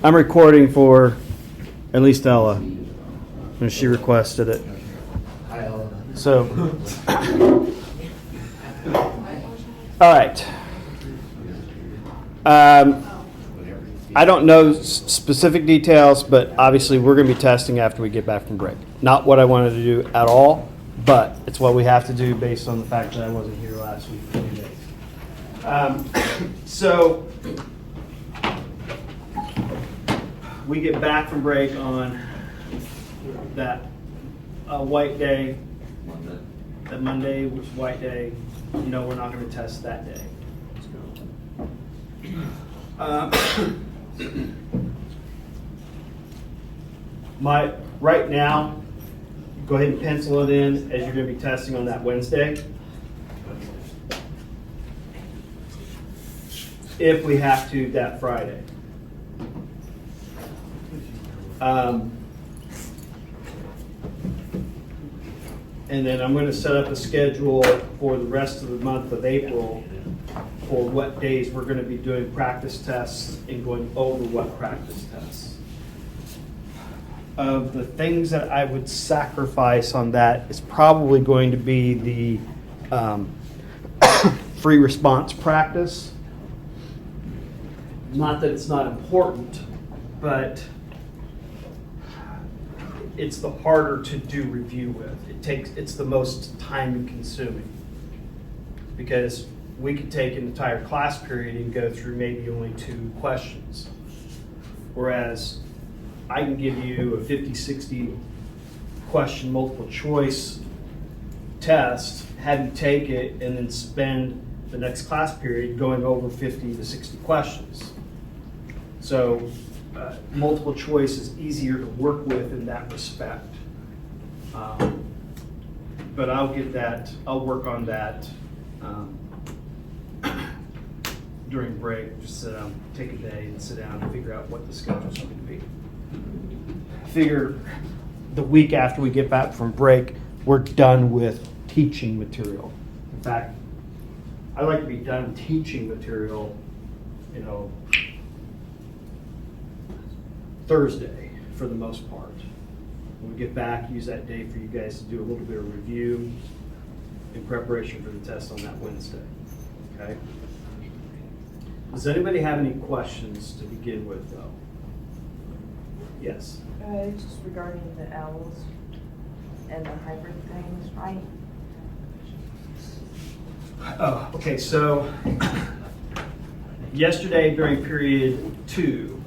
I'm recording for at least Ella, and she requested it. So, all right. I don't know specific details, but obviously we're going to be testing after we get back from break. Not what I wanted to do at all, but it's what we have to do based on the fact that I wasn't here last week for 2 days. So we get back from break on that white day, that Monday, which is white day. No, we're not going to test that day. Right now, go ahead and pencil it in as you're going to be testing on that Wednesday. If we have to, that Friday. And then I'm going to set up a schedule for the rest of the month of April for what days we're going to be doing practice tests and going over what practice tests. Of the things that I would sacrifice on that is probably going to be the free response practice. Not that it's not important, but it's the harder to do review with. It's the most time consuming, because we could take an entire class period and go through maybe only 2 questions. Whereas I can give you a 50, 60 question multiple choice test, have you take it, and then spend the next class period going over 50 to 60 questions. So multiple choice is easier to work with in that respect. But I'll work on that during break. Just sit down, take a day and sit down and figure out what the schedule's going to be. Figure the week after we get back from break, we're done with teaching material. In fact, I like to be done teaching material, Thursday for the most part. When we get back, use that day for you guys to do a little bit of review in preparation for the test on that Wednesday. Okay? Does anybody have any questions to begin with, though? Yes. Just regarding the L's and the hybrid things, right? Oh, okay. So yesterday during period 2,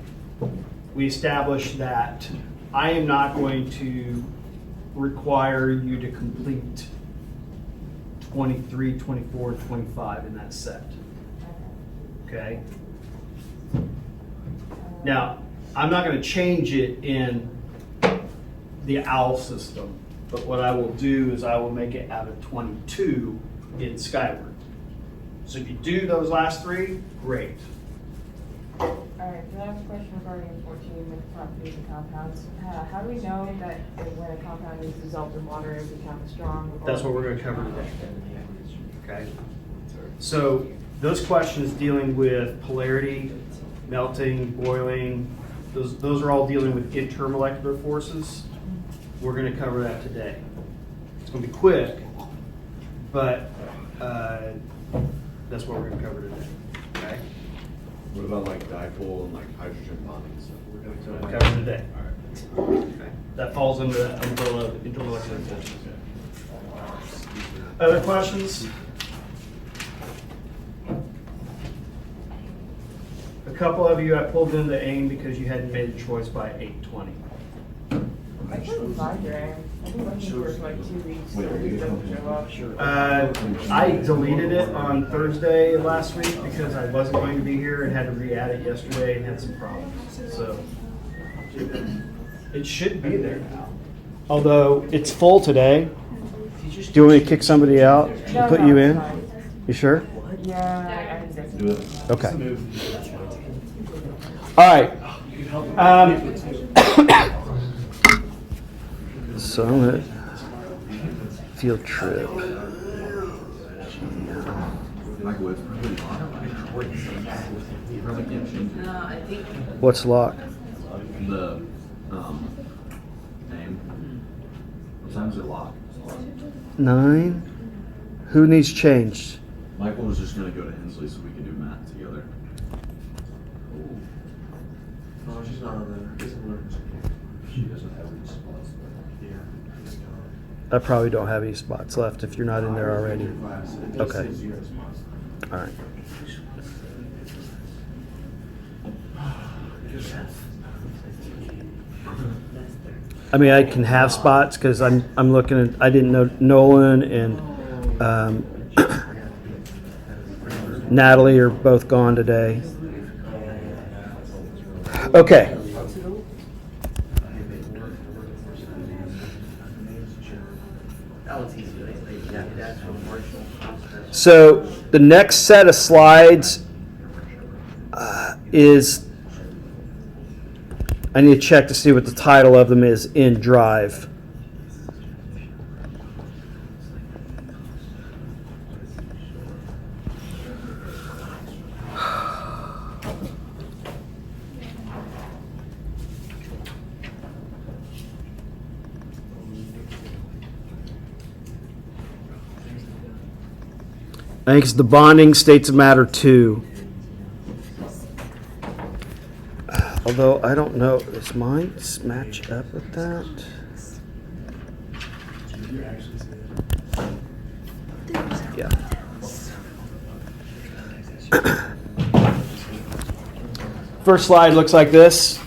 we established that I am not going to require you to complete 23, 24, 25 in that set. Okay? Now, I'm not going to change it in the OWL system, but what I will do is I will make it out of 22 in Skyward. So if you do those last 3, great. All right, the next question regarding 14 with properties of compounds. How do we know that when a compound is dissolved in water, it becomes strong? That's what we're going to cover today. Okay? So those questions dealing with polarity, melting, boiling, those are all dealing with intermolecular forces. We're going to cover that today. It's going to be quick, but that's what we're going to cover today. Okay? What about like dipole and like hydrogen bonding stuff? We're going to Cover today. All right. Okay. That falls under the umbrella of intermolecular forces. Other questions? A couple of you I pulled into AIM because you hadn't made a choice by 8:20. I couldn't find her. I've been looking for like 2 weeks. It doesn't show up. I deleted it on Thursday last week because I wasn't going to be here and had to re-add it yesterday and had some problems. So it should be there now. Although it's full today. Do you want me to kick somebody out and put you it's in? fine. You sure? Yeah, I think Do it. Okay. All right. So I'm gonna field trip. What's locked? the name. What time's it locked? 9. Who needs changed? Michael was just gonna go to Hensley so we could do math together. No, she's not on there. It's an emergency. She doesn't have any spots. Yeah. I probably don't have any spots left if you're not in there already. It Okay. says 0 spots. All right. I mean, I can have spots because I'm looking at. I didn't know Nolan and Natalie are both gone today. Okay. So the next set of slides is, I need to check to see what the title of them is in Drive. I think it's the bonding states of matter 2. Although I don't know, does mine match up with that? Yeah. First slide looks like this.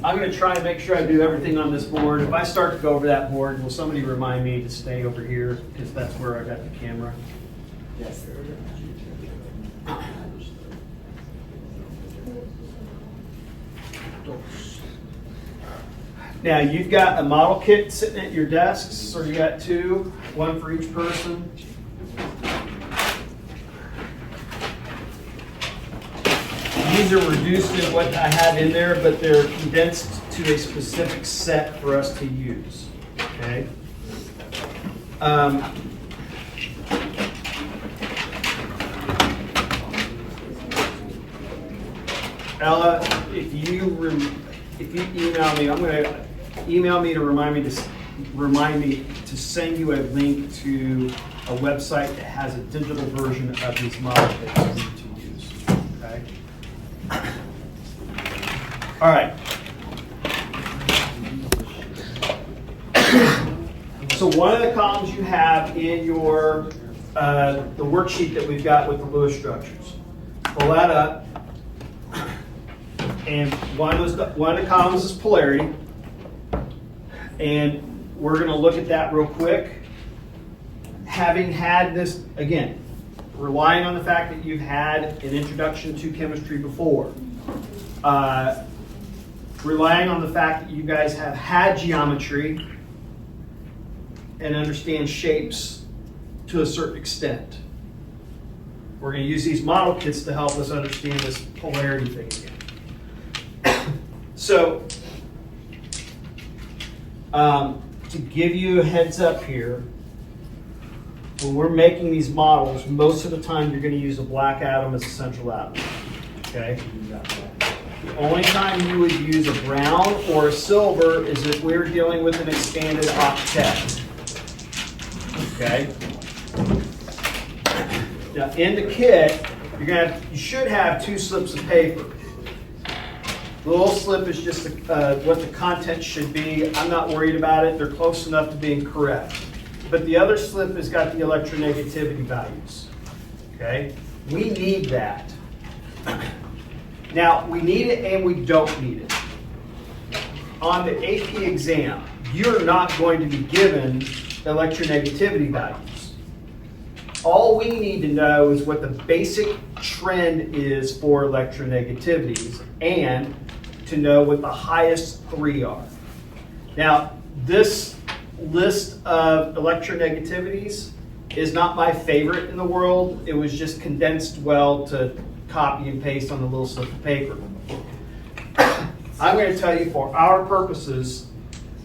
I'm going to try and make sure I do everything on this board. If I start to go over that board, will somebody remind me to stay over here because that's where I got the camera? Yes. Now, you've got a model kit sitting at your desks, or you got 2, one for each person. These are reduced in what I have in there, but they're condensed to a specific set for us to use. Okay. Ella, if you email me, I'm going to email me to remind me to send you a link to a website that has a digital version of these models that you need to use. Okay. All right. So one of the columns you have in your the worksheet that we've got with the Lewis structures. Pull that up. And one of the columns is polarity. And we're going to look at that real quick. Having had this, again, relying on the fact that you've had an introduction to chemistry before, relying on the fact that you guys have had geometry and understand shapes to a certain extent. We're going to use these model kits to help us understand this polarity thing again. So, to give you a heads up here, when we're making these models, most of the time you're going to use a black atom as a central atom. Okay? The only time you would use a brown or a silver is if we're dealing with an expanded octet. Okay? Now, in the kit, you should have 2 slips of paper. The little slip is just what the content should be. I'm not worried about it. They're close enough to being correct. But the other slip has got the electronegativity values. Okay? We need that. Now, we need it and we don't need it. On the AP exam, you're not going to be given electronegativity values. All we need to know is what the basic trend is for electronegativities and to know what the highest 3 are. Now, this list of electronegativities is not my favorite in the world. It was just condensed well to copy and paste on a little slip of paper. I'm going to tell you for our purposes,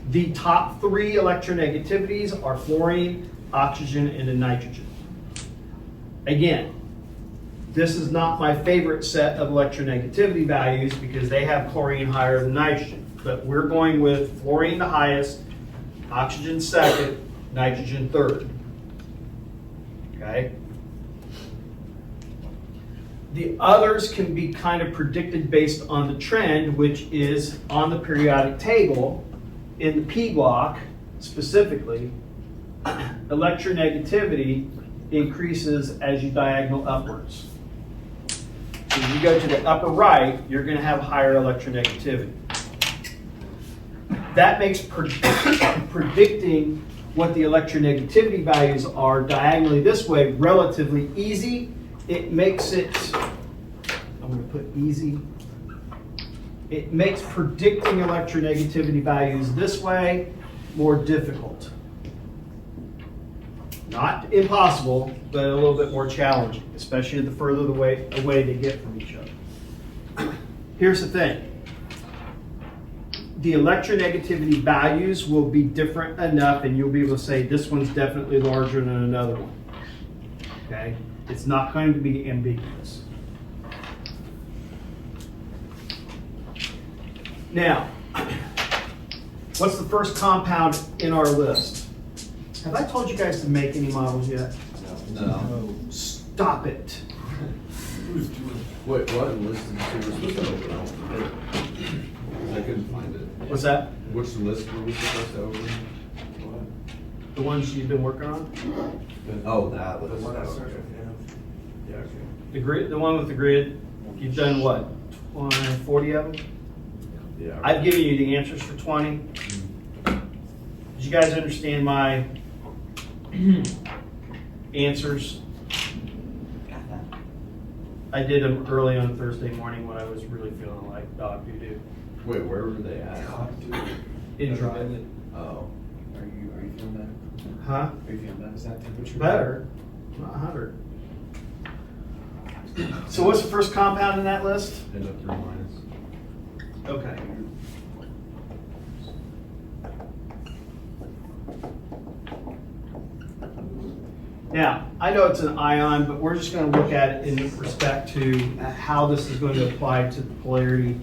the top 3 electronegativities are fluorine, oxygen, and nitrogen. Again, This is not my favorite set of electronegativity values because they have chlorine higher than nitrogen. But we're going with fluorine the highest, oxygen second, nitrogen third. Okay? The others can be kind of predicted based on the trend, which is on the periodic table. In the P block, specifically, electronegativity increases as you diagonal upwards. If you go to the upper right, you're going to have higher electronegativity. That makes predicting what the electronegativity values are diagonally this way relatively easy. It makes it, I'm going to put easy. It makes predicting electronegativity values this way more difficult. Not impossible, but a little bit more challenging, especially the further away they get from each other. Here's the thing. The electronegativity values will be different enough, and you'll be able to say this one's definitely larger than another one. Okay? It's not going to be ambiguous. Now, what's the first compound in our list? Have I told you guys to make any models yet? No. Stop it. Wait, what list did you were supposed to open up? I couldn't find it. What's that? Which list were we supposed to open? The ones you've been working on? Oh, that The list. one I Oh, searched okay. for. Yeah, okay. The grid, the one with the grid. You've done what? 40 of them? Yeah. I've given you the answers for 20. Did you guys understand my answers? I did them early on Thursday morning when I was really feeling like dog doo-doo. Wait, where were they at? In Drive. Oh. Are you feeling better? Huh? Are you feeling better? Is that temperature? Better. Not 100. So what's the first compound in that list? End up 3 minus. Okay. Now, I know it's an ion, but we're just going to look at it in respect to how this is going to apply to the polarity.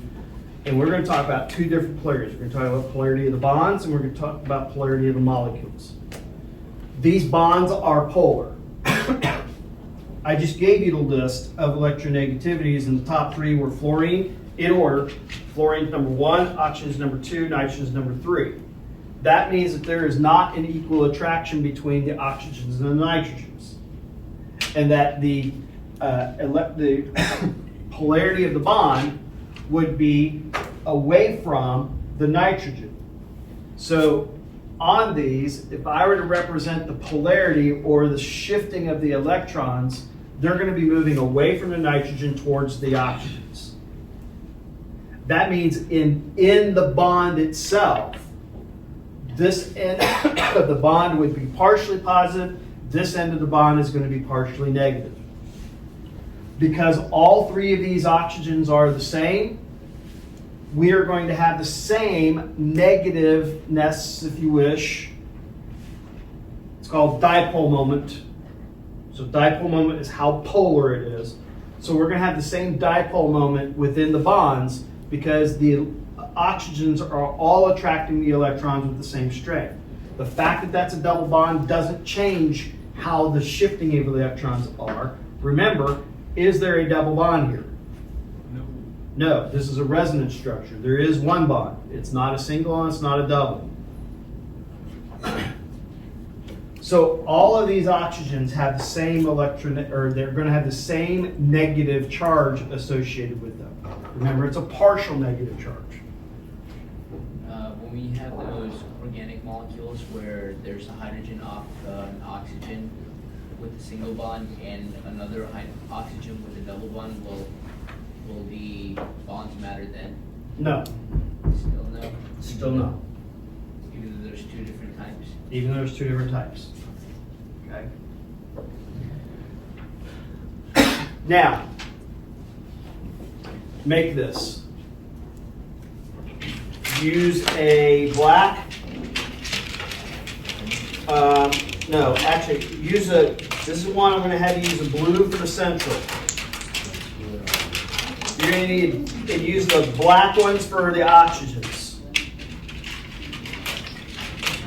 And we're going to talk about 2 different polarities. We're going to talk about polarity of the bonds, and we're going to talk about polarity of the molecules. These bonds are polar. I just gave you the list of electronegativities, and the top 3 were fluorine in order. Fluorine's number 1, oxygen's number 2, nitrogen's number 3. That means that there is not an equal attraction between the oxygens and the nitrogens. And that the polarity of the bond would be away from the nitrogen. So on these, if I were to represent the polarity or the shifting of the electrons, they're going to be moving away from the nitrogen towards the oxygens. That means in the bond itself, this end of the bond would be partially positive, this end of the bond is going to be partially negative. Because all 3 of these oxygens are the same, we are going to have the same negativeness, if you wish. It's called dipole moment. So dipole moment is how polar it is. So we're going to have the same dipole moment within the bonds because the oxygens are all attracting the electrons with the same strength. The fact that that's a double bond doesn't change how the shifting of electrons are. Remember, is there a double bond here? No, this is a resonance structure. There is one bond. It's not a single and it's not a double. So all of these oxygens have the same they're going to have the same negative charge associated with them. Remember, it's a partial negative charge. When we have those organic molecules where there's a hydrogen an oxygen with a single bond and another oxygen with a double bond, will the bonds matter then? No, Still no? still no. Even though there's 2 different types? Even though there's 2 different types. Okay. Now, make this. Use a black. No, actually, this is one I'm going to have you use a blue for the central. You're gonna need to use the black ones for the oxygens.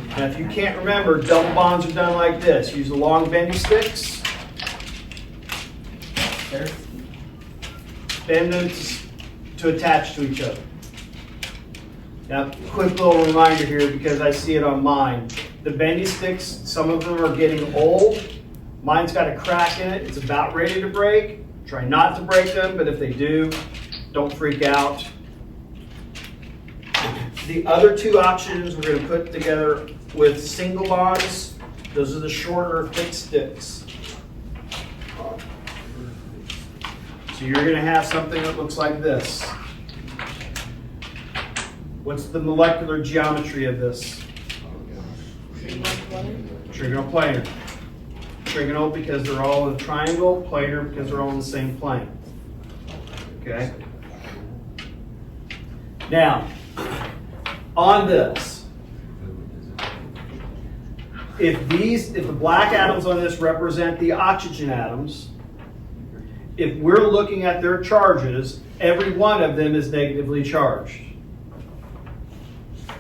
Now, if you can't remember, double bonds are done like this. Use the long bendy sticks. Bend them to attach to each other. Now, quick little reminder here because I see it on mine. The bendy sticks, some of them are getting old. Mine's got a crack in it. It's about ready to break. Try not to break them, but if they do, don't freak out. The other two oxygens we're going to put together with single bonds. Those are the shorter, thick sticks. So you're going to have something that looks like this. What's the molecular geometry of this? Trigonal planar. Trigonal because they're all in a triangle, planar because they're all in the same plane. Okay? Now, on this, if the black atoms on this represent the oxygen atoms, if we're looking at their charges, every one of them is negatively charged.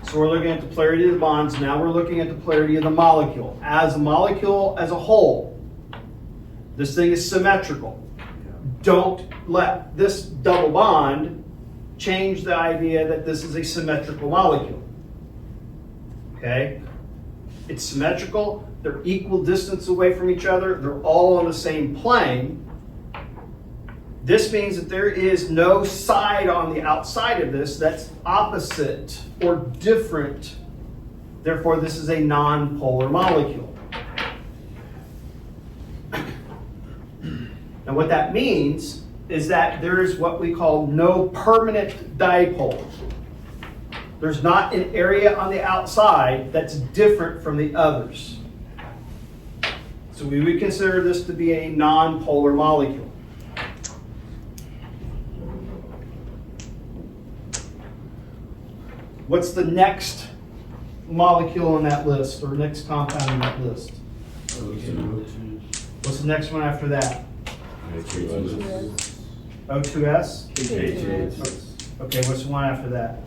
So we're looking at the polarity of the bonds. Now we're looking at the polarity of the molecule. As a molecule as a whole, this thing is symmetrical. Don't let this double bond change the idea that this is a symmetrical molecule. Okay? It's symmetrical. They're equal distance away from each other. They're all on the same plane. This means that there is no side on the outside of this that's opposite or different. Therefore, this is a non-polar molecule. And what that means is that there is what we call no permanent dipole. There's not an area on the outside that's different from the others. So we would consider this to be a non-polar molecule. What's the next molecule on that list, or next compound on that list? What's the next one after that? O2S? Okay, what's the one after that?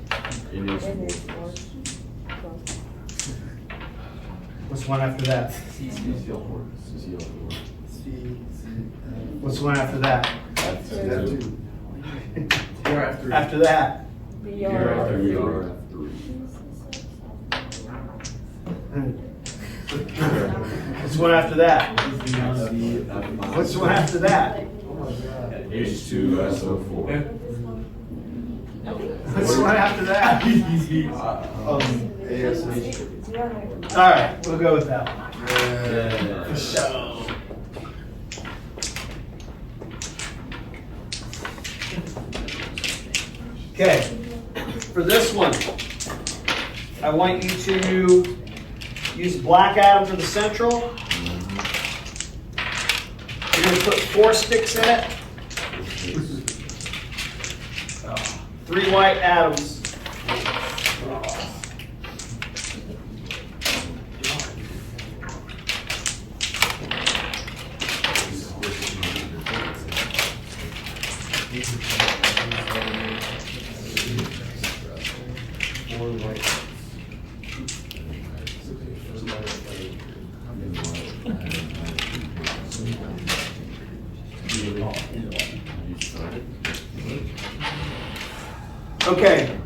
What's the one after that? What's the one after that? After that? What's the one after that? What's the one after that? H2SO4. What's the one after that? All right, we'll go with that one. Okay, for this one, I want you to use black atom for the central. You're going to put 4 sticks in it. 3 white atoms. Okay,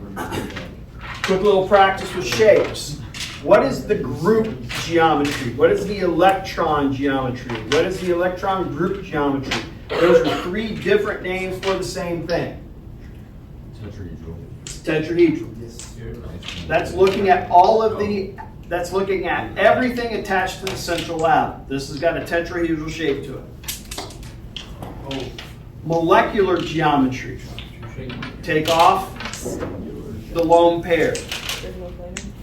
quick little practice with shapes. What is the group geometry? What is the electron geometry? What is the electron group geometry? Those are 3 different names for the same thing. Tetrahedral. That's looking at that's looking at everything attached to the central atom. This has got a tetrahedral shape to it. Molecular geometry. Take off the lone pair.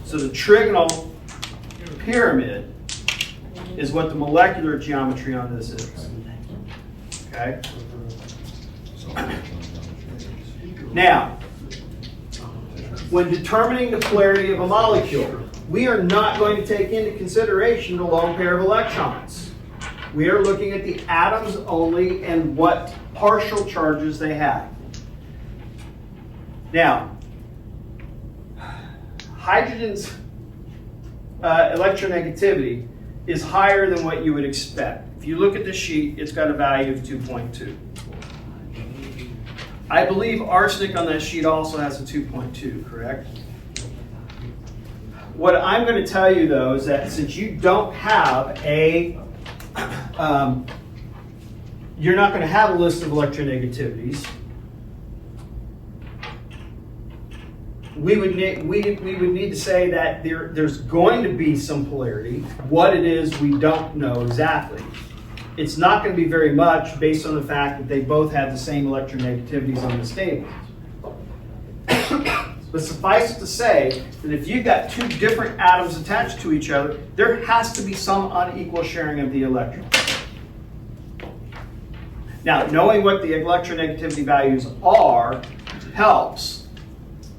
So the trigonal pyramid is what the molecular geometry on this is. Okay? Now, when determining the polarity of a molecule, we are not going to take into consideration the lone pair of electrons. We are looking at the atoms only and what partial charges they have. Now, hydrogen's electronegativity is higher than what you would expect. If you look at the sheet, it's got a value of 2.2. I believe arsenic on that sheet also has a 2.2, correct? What I'm going to tell you, though, is that since you don't have a, you're not going to have a list of electronegativities, we would need to say that there's going to be some polarity. What it is, we don't know exactly. It's not going to be very much based on the fact that they both have the same electronegativities on this table. But suffice it to say that if you've got two different atoms attached to each other, there has to be some unequal sharing of the electrons. Now, knowing what the electronegativity values are helps,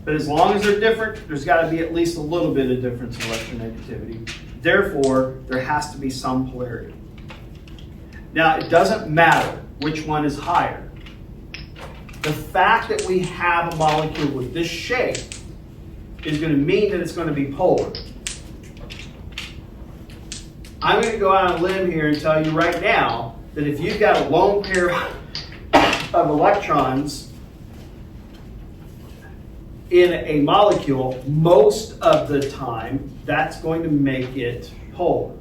but as long as they're different, there's got to be at least a little bit of difference in electronegativity. Therefore, there has to be some polarity. Now, it doesn't matter which one is higher. The fact that we have a molecule with this shape is going to mean that it's going to be polar. I'm going to go out on a limb here and tell you right now that if you've got a lone pair of electrons in a molecule, most of the time, that's going to make it polar.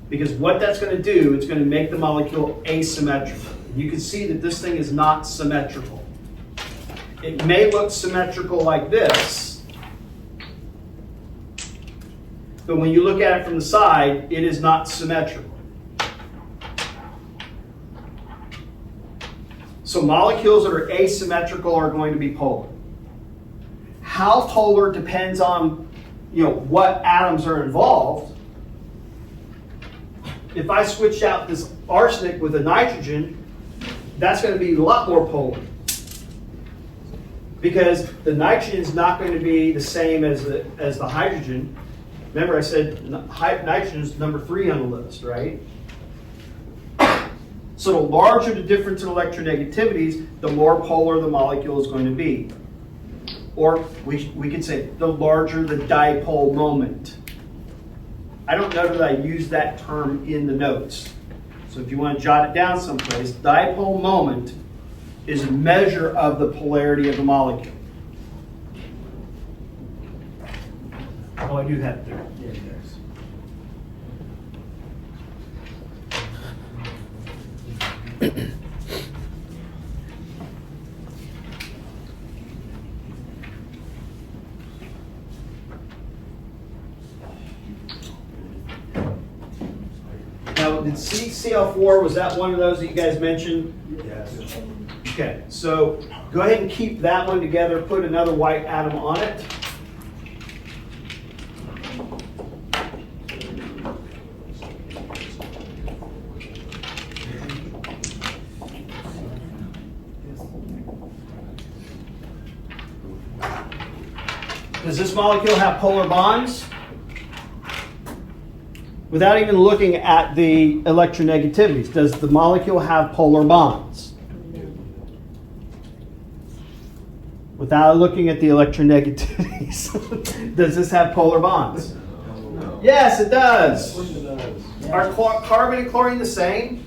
Because what that's going to do, it's going to make the molecule asymmetrical. You can see that this thing is not symmetrical. It may look symmetrical like this, but when you look at it from the side, it is not symmetrical. So molecules that are asymmetrical are going to be polar. How polar depends on, what atoms are involved. If I switch out this arsenic with a nitrogen, that's going to be a lot more polar. Because the nitrogen is not going to be the same as the hydrogen. Remember I said nitrogen is number 3 on the list, right? So the larger the difference in electronegativities, the more polar the molecule is going to be. Or we could say the larger the dipole moment. I don't know that I use that term in the notes. So if you want to jot it down someplace, dipole moment is a measure of the polarity of the molecule. Oh, I do have it there. Yeah, it does. Now, did CCl4, was that one of those that you guys mentioned? Yes. Okay, so go ahead and keep that one together, put another white atom on it. Does this molecule have polar bonds? Without even looking at the electronegativities, does the molecule have polar bonds? Without looking at the electronegativities, does this have polar bonds? No. Yes, it does. Of course it does. Are carbon and chlorine the same?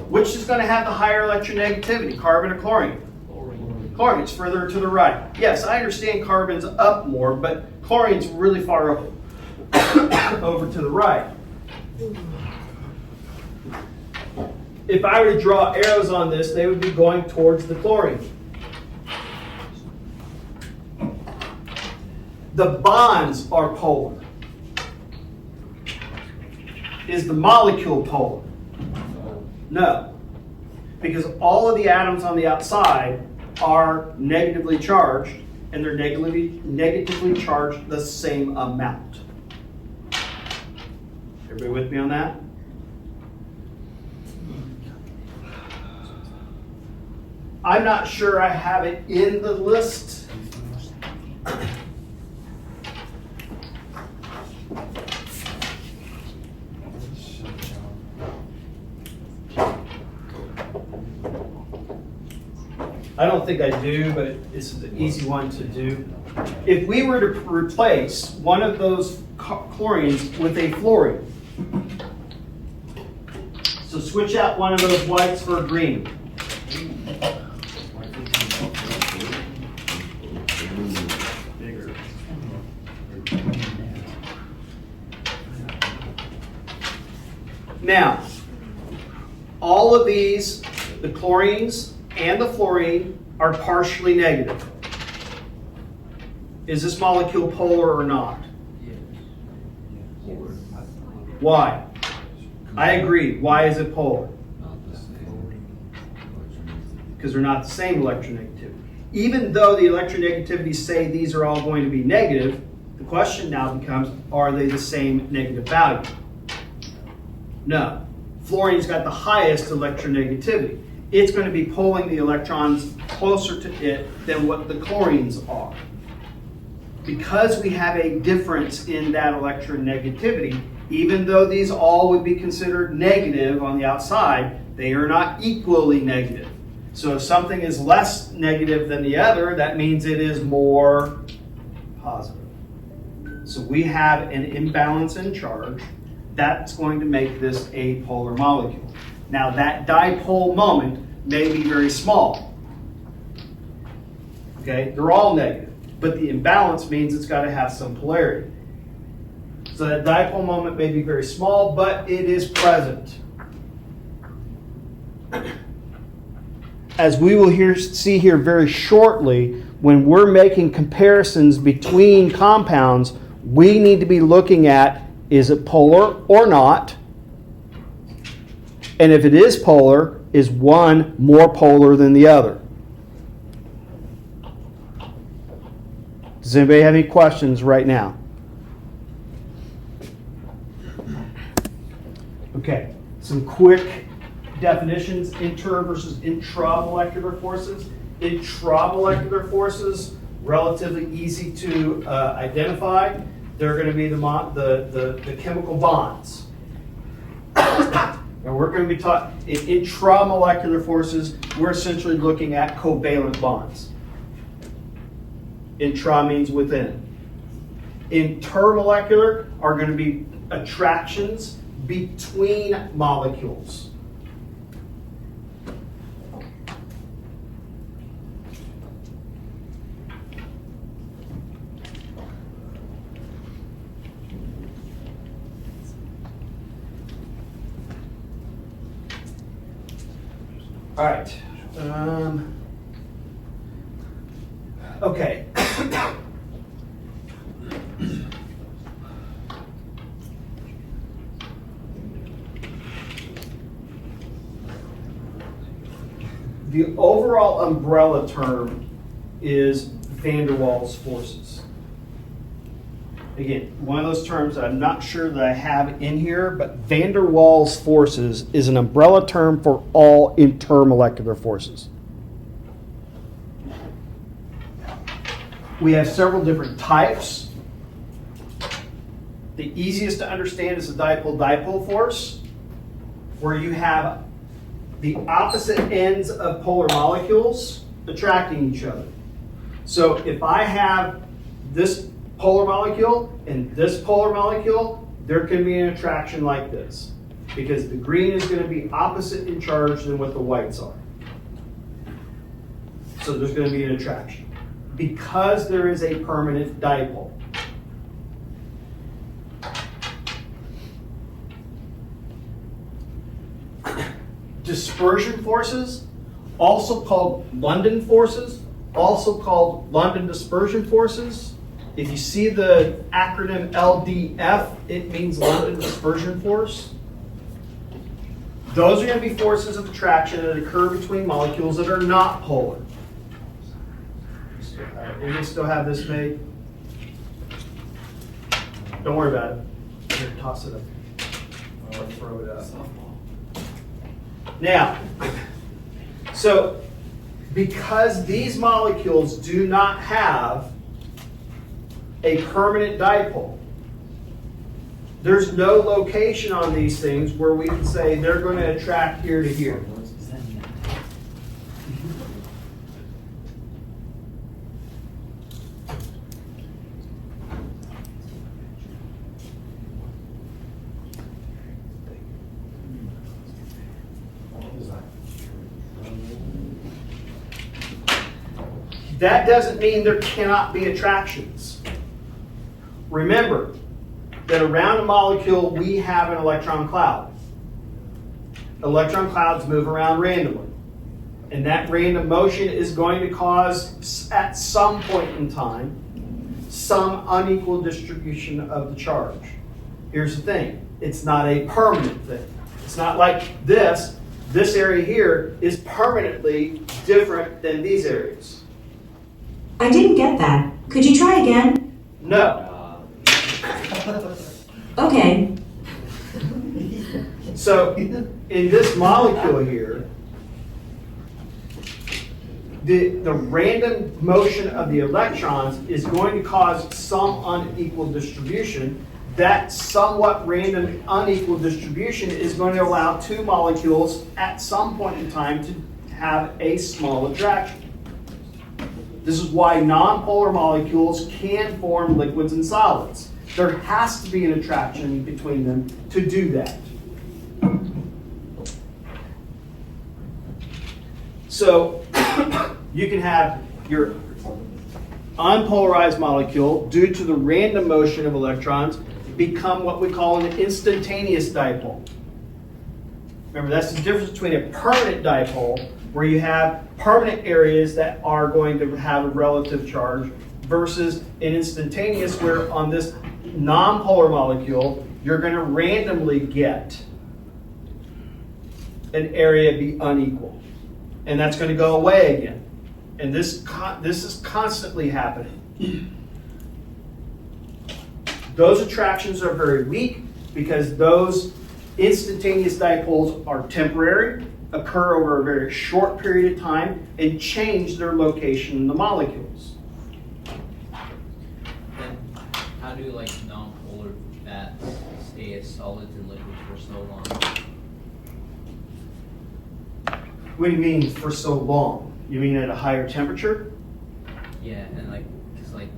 Which is going to have the higher electronegativity, carbon or chlorine? Chlorine, it's further to the right. Yes, I understand carbon's up more, but chlorine's really far up over to the right. If I were to draw arrows on this, they would be going towards the chlorine. The bonds are polar. Is the molecule polar? No. Because all of the atoms on the outside are negatively charged, and they're negatively charged the same amount. Everybody with me on that? I'm not sure I have it in the list. I don't think I do, but it's an easy one to do. If we were to replace one of those chlorines with a fluorine, so switch out one of those whites for a green. Now, all of these, the chlorines and the fluorine, are partially negative. Is this molecule polar or not? Why? I agree. Why is it polar? Because they're not the same electronegativity. Even though the electronegativities say these are all going to be negative, the question now becomes, are they the same negative value? No. Fluorine's got the highest electronegativity. It's going to be pulling the electrons closer to it than what the chlorines are. Because we have a difference in that electronegativity, even though these all would be considered negative on the outside, they are not equally negative. So if something is less negative than the other, that means it is more positive. So we have an imbalance in charge. That's going to make this a polar molecule. Now that dipole moment may be very small. Okay, they're all negative, but the imbalance means it's got to have some polarity. So that dipole moment may be very small, but it is present. As we will see here very shortly, when we're making comparisons between compounds, we need to be looking at, is it polar or not? And if it is polar, is one more polar than the other? Does anybody have any questions right now? Okay, some quick definitions: inter versus intramolecular forces. Intramolecular forces, relatively easy to identify. They're going to be the chemical bonds. And we're going to be talking in intramolecular forces. We're essentially looking at covalent bonds. Intra means within. Intermolecular are going to be attractions between molecules. All right. Okay. The overall umbrella term is van der Waals forces. Again, one of those terms that I'm not sure that I have in here, but van der Waals forces is an umbrella term for all intermolecular forces. We have several different types. The easiest to understand is the dipole-dipole force, where you have the opposite ends of polar molecules attracting each other. So if I have this polar molecule and this polar molecule, there can be an attraction like this, because the green is going to be opposite in charge than what the whites are. So there's going to be an attraction, because there is a permanent dipole. Dispersion forces, also called London forces, also called London dispersion forces. If you see the acronym LDF, it means London dispersion force. Those are going to be forces of attraction that occur between molecules that are not polar. We still have this made. Don't worry about it. Here, toss it up. I'll throw it up. Now, so because these molecules do not have a permanent dipole, there's no location on these things where we can say they're going to attract here to here. That doesn't mean there cannot be attractions. Remember that around a molecule we have an electron cloud. Electron clouds move around randomly. And that random motion is going to cause, at some point in time, some unequal distribution of the charge. Here's the thing, it's not a permanent thing. It's not like this area here is permanently different than these areas. I didn't get that. Could you try again? No. Okay. So in this molecule here, the random motion of the electrons is going to cause some unequal distribution. That somewhat random unequal distribution is going to allow two molecules at some point in time to have a small attraction. This is why nonpolar molecules can form liquids and solids. There has to be an attraction between them to do that. So you can have your unpolarized molecule, due to the random motion of electrons, become what we call an instantaneous dipole. Remember, that's the difference between a permanent dipole, where you have permanent areas that are going to have a relative charge, versus an instantaneous, where on this nonpolar molecule, you're going to randomly get an area be unequal. And that's going to go away again. And this is constantly happening. Those attractions are very weak because those instantaneous dipoles are temporary, occur over a very short period of time, and change their location in the molecules. Then how do like non-polar fats stay as solids and liquids for so long? What do you mean for so long? You mean at a higher temperature? Yeah, and like, cause like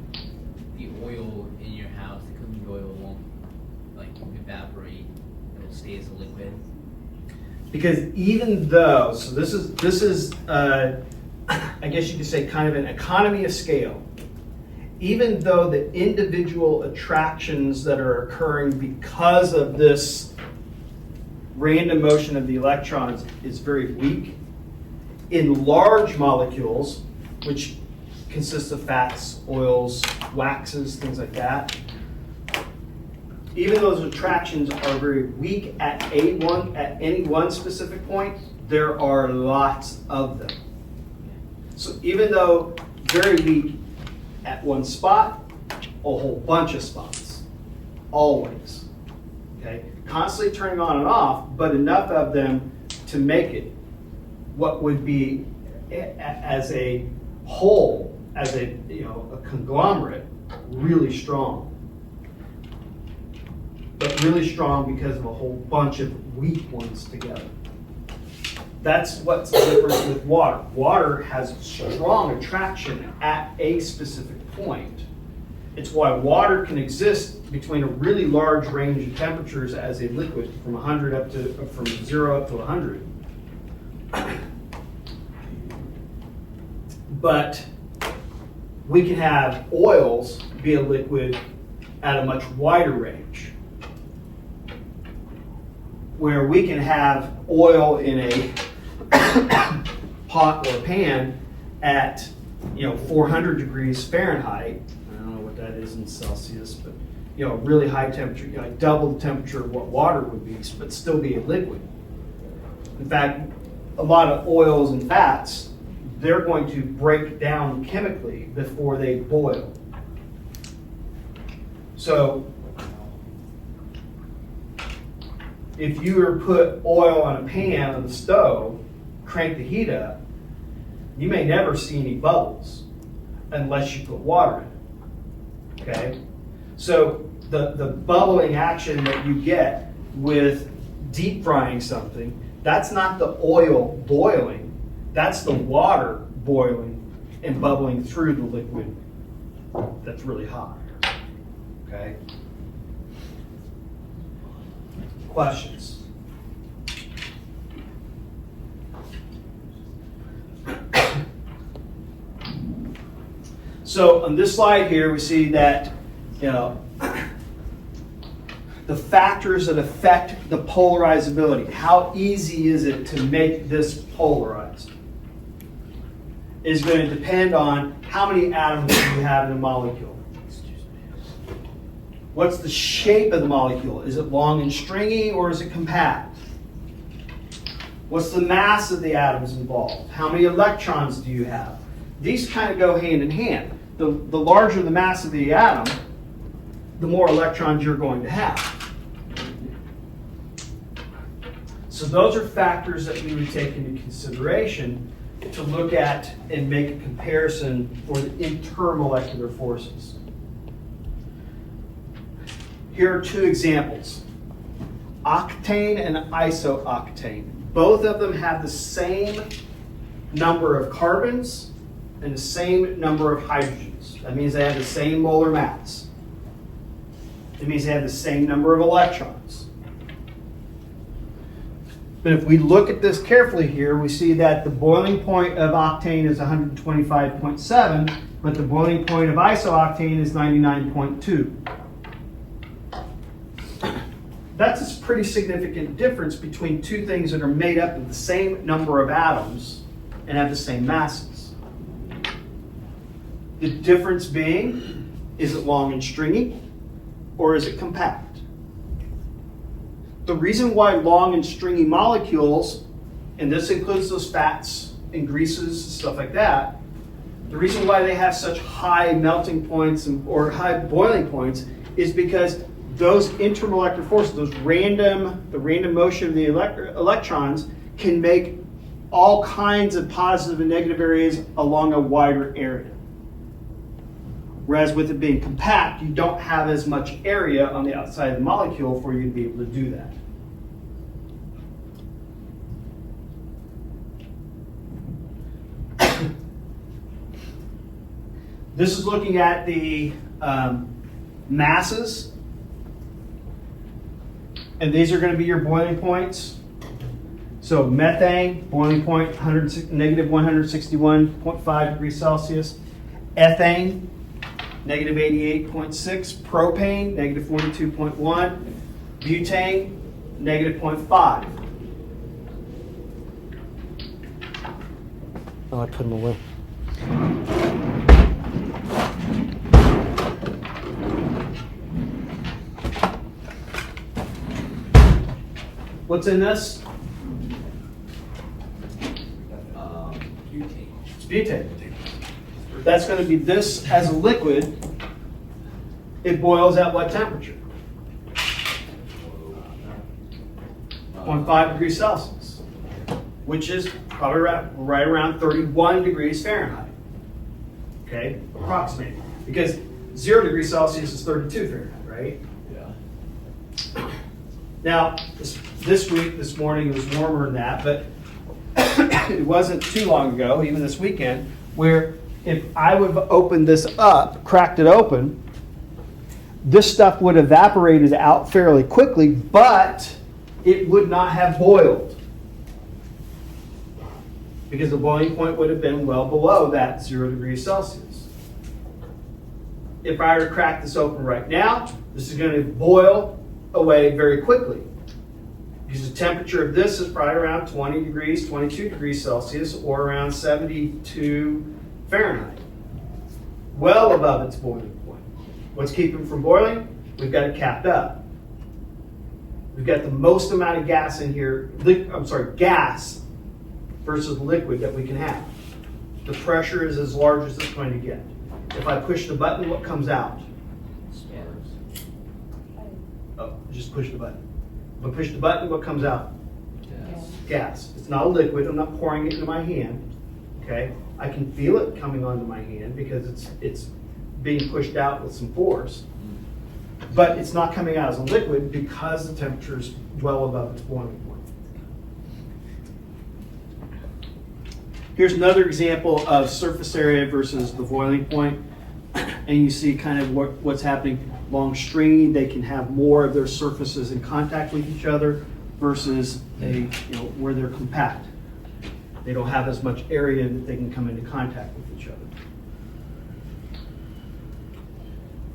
the oil in your house, the cooking oil won't like evaporate; it'll stay as a liquid. Because even though, so this is I guess you could say kind of an economy of scale. Even though the individual attractions that are occurring because of this random motion of the electrons is very weak, in large molecules, which consist of fats, oils, waxes, things like that, even though those attractions are very weak at any one specific point, there are lots of them. So even though very weak at one spot, a whole bunch of spots, always. Okay, constantly turning on and off, but enough of them to make it what would be as a whole, as a conglomerate, really strong. But really strong because of a whole bunch of weak ones together. That's what's different with water. Water has strong attraction at a specific point. It's why water can exist between a really large range of temperatures as a liquid, from 0 up to 100. But we can have oils be a liquid at a much wider range, where we can have oil in a pot or pan at 400 degrees Fahrenheit. I don't know what that is in Celsius, but really high temperature, like double the temperature of what water would be, but still be a liquid. In fact, a lot of oils and fats, they're going to break down chemically before they boil. So if you were to put oil on a pan on the stove, crank the heat up, you may never see any bubbles unless you put water in it. Okay? So the bubbling action that you get with deep frying something, that's not the oil boiling, that's the water boiling and bubbling through the liquid that's really hot. Okay? Questions? So on this slide here, we see that, the factors that affect the polarizability. How easy is it to make this polarized? Is going to depend on how many atoms you have in a molecule. What's the shape of the molecule? Is it long and stringy or is it compact? What's the mass of the atoms involved? How many electrons do you have? These kind of go hand in hand. The larger the mass of the atom, the more electrons you're going to have. So those are factors that we would take into consideration to look at and make a comparison for the intermolecular forces. Here are two examples, octane and isooctane. Both of them have the same number of carbons and the same number of hydrogens. That means they have the same molar mass. It means they have the same number of electrons. But if we look at this carefully here, we see that the boiling point of octane is 125.7, but the boiling point of isooctane is 99.2. That's a pretty significant difference between two things that are made up of the same number of atoms and have the same masses. The difference being, is it long and stringy or is it compact? The reason why long and stringy molecules, and this includes those fats and greases and stuff like that, the reason why they have such high melting points or high boiling points is because those intermolecular forces, the random motion of the electrons can make all kinds of positive and negative areas along a wider area. Whereas with it being compact, you don't have as much area on the outside of the molecule for you to be able to do that. This is looking at the masses. And these are going to be your boiling points. So methane, boiling point, negative 161.5 degrees Celsius. Ethane, negative 88.6. Propane, negative 42.1. Butane, negative 0.5. Oh, I put them away. What's in this? Butane. It's butane. That's going to be this as a liquid. It boils at what temperature? 0.5 degrees Celsius, which is probably right around 31 degrees Fahrenheit. Okay, approximately. Because 0 degrees Celsius is 32 Fahrenheit, right? Yeah. Now, this morning it was warmer than that, but it wasn't too long ago, even this weekend, where if I would have opened this up, cracked it open, this stuff would have evaporated out fairly quickly, but it would not have boiled. Because the boiling point would have been well below that 0 degrees Celsius. If I were to crack this open right now, this is going to boil away very quickly. Because the temperature of this is probably around 20 degrees, 22 degrees Celsius, or around 72 Fahrenheit. Well above its boiling point. What's keeping it from boiling? We've got it capped up. We've got the most amount of gas in here, gas versus liquid that we can have. The pressure is as large as it's going to get. If I push the button, what comes out? Oh, just push the button. If I push the button, what comes out? Gas. It's not a liquid. I'm not pouring it into my hand. Okay? I can feel it coming onto my hand because it's being pushed out with some force. But it's not coming out as a liquid because the temperature is well above its boiling point. Here's another example of surface area versus the boiling point. And you see kind of what's happening. Long stringy, they can have more of their surfaces in contact with each other versus where they're compact. They don't have as much area that they can come into contact with each other.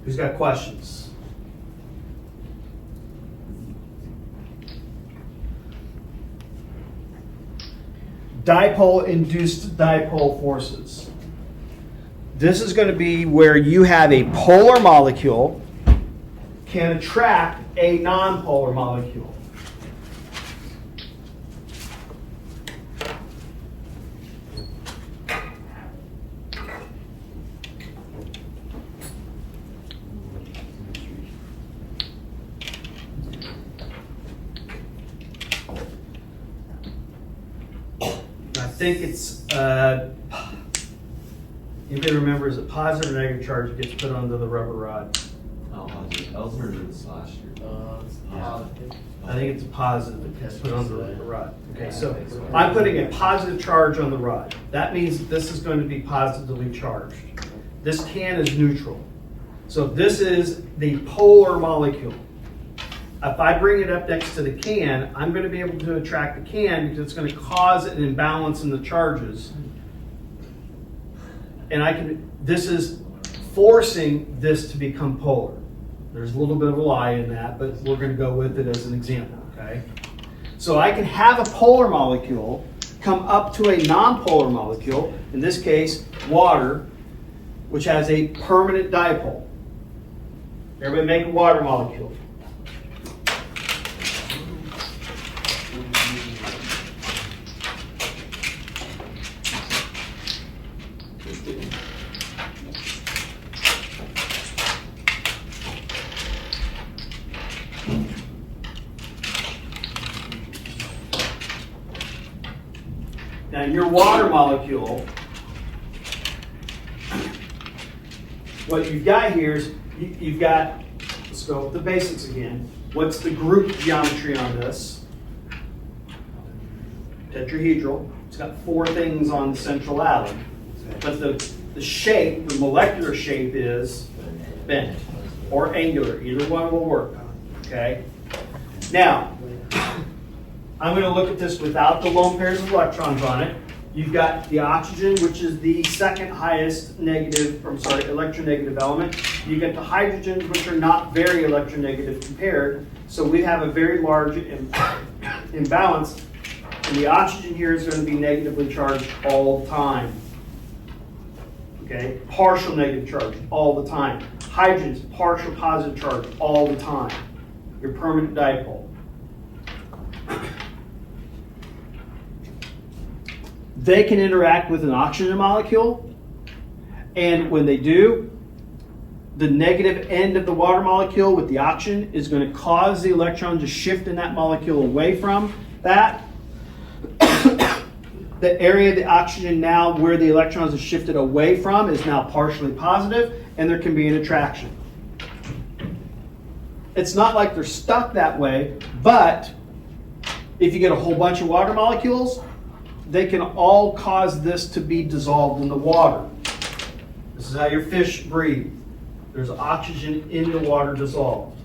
Who's got questions? Dipole-induced dipole forces. This is going to be where you have a polar molecule can attract a nonpolar molecule. I think it's, anybody remember, is it positive or negative charge that gets put onto the rubber rod? Oh, Ellsworth did this last year. I think it's a positive that gets put onto the rod. Okay, so I'm putting a positive charge on the rod. That means that this is going to be positively charged. This can is neutral. So this is the polar molecule. If I bring it up next to the can, I'm going to be able to attract the can because it's going to cause an imbalance in the charges. And this is forcing this to become polar. There's a little bit of a lie in that, but we're going to go with it as an example, okay? So I can have a polar molecule come up to a nonpolar molecule, in this case, water, which has a permanent dipole. Everybody make a water molecule. Now your water molecule, what you've got here is you've got, let's go with the basics again. What's the group geometry on this? Tetrahedral. It's got 4 things on the central atom. But the shape, the molecular shape is bent or angular. Either one will work. Okay? Now, I'm going to look at this without the lone pairs of electrons on it. You've got the oxygen, which is the second highest electronegative element. You get the hydrogens, which are not very electronegative compared. So we have a very large imbalance. And the oxygen here is going to be negatively charged all the time. Okay? Partial negative charge all the time. Hydrogens, partial positive charge all the time. Your permanent dipole. They can interact with an oxygen molecule, and when they do, the negative end of the water molecule with the oxygen is going to cause the electron to shift in that molecule away from that. The area of the oxygen now where the electrons are shifted away from is now partially positive, and there can be an attraction. It's not like they're stuck that way, but if you get a whole bunch of water molecules, they can all cause this to be dissolved in the water. This is how your fish breathe. There's oxygen in the water dissolved.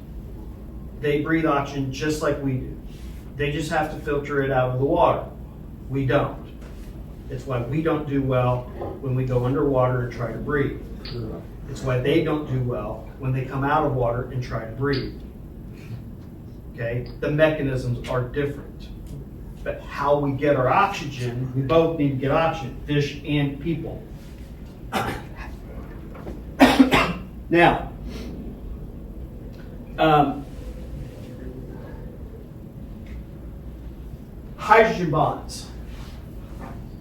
They breathe oxygen just like we do. They just have to filter it out of the water. We don't. It's why we don't do well when we go underwater and try to breathe. It's why they don't do well when they come out of water and try to breathe. Okay? The mechanisms are different. But how we get our oxygen, we both need to get oxygen, fish and people. Now, hydrogen bonds.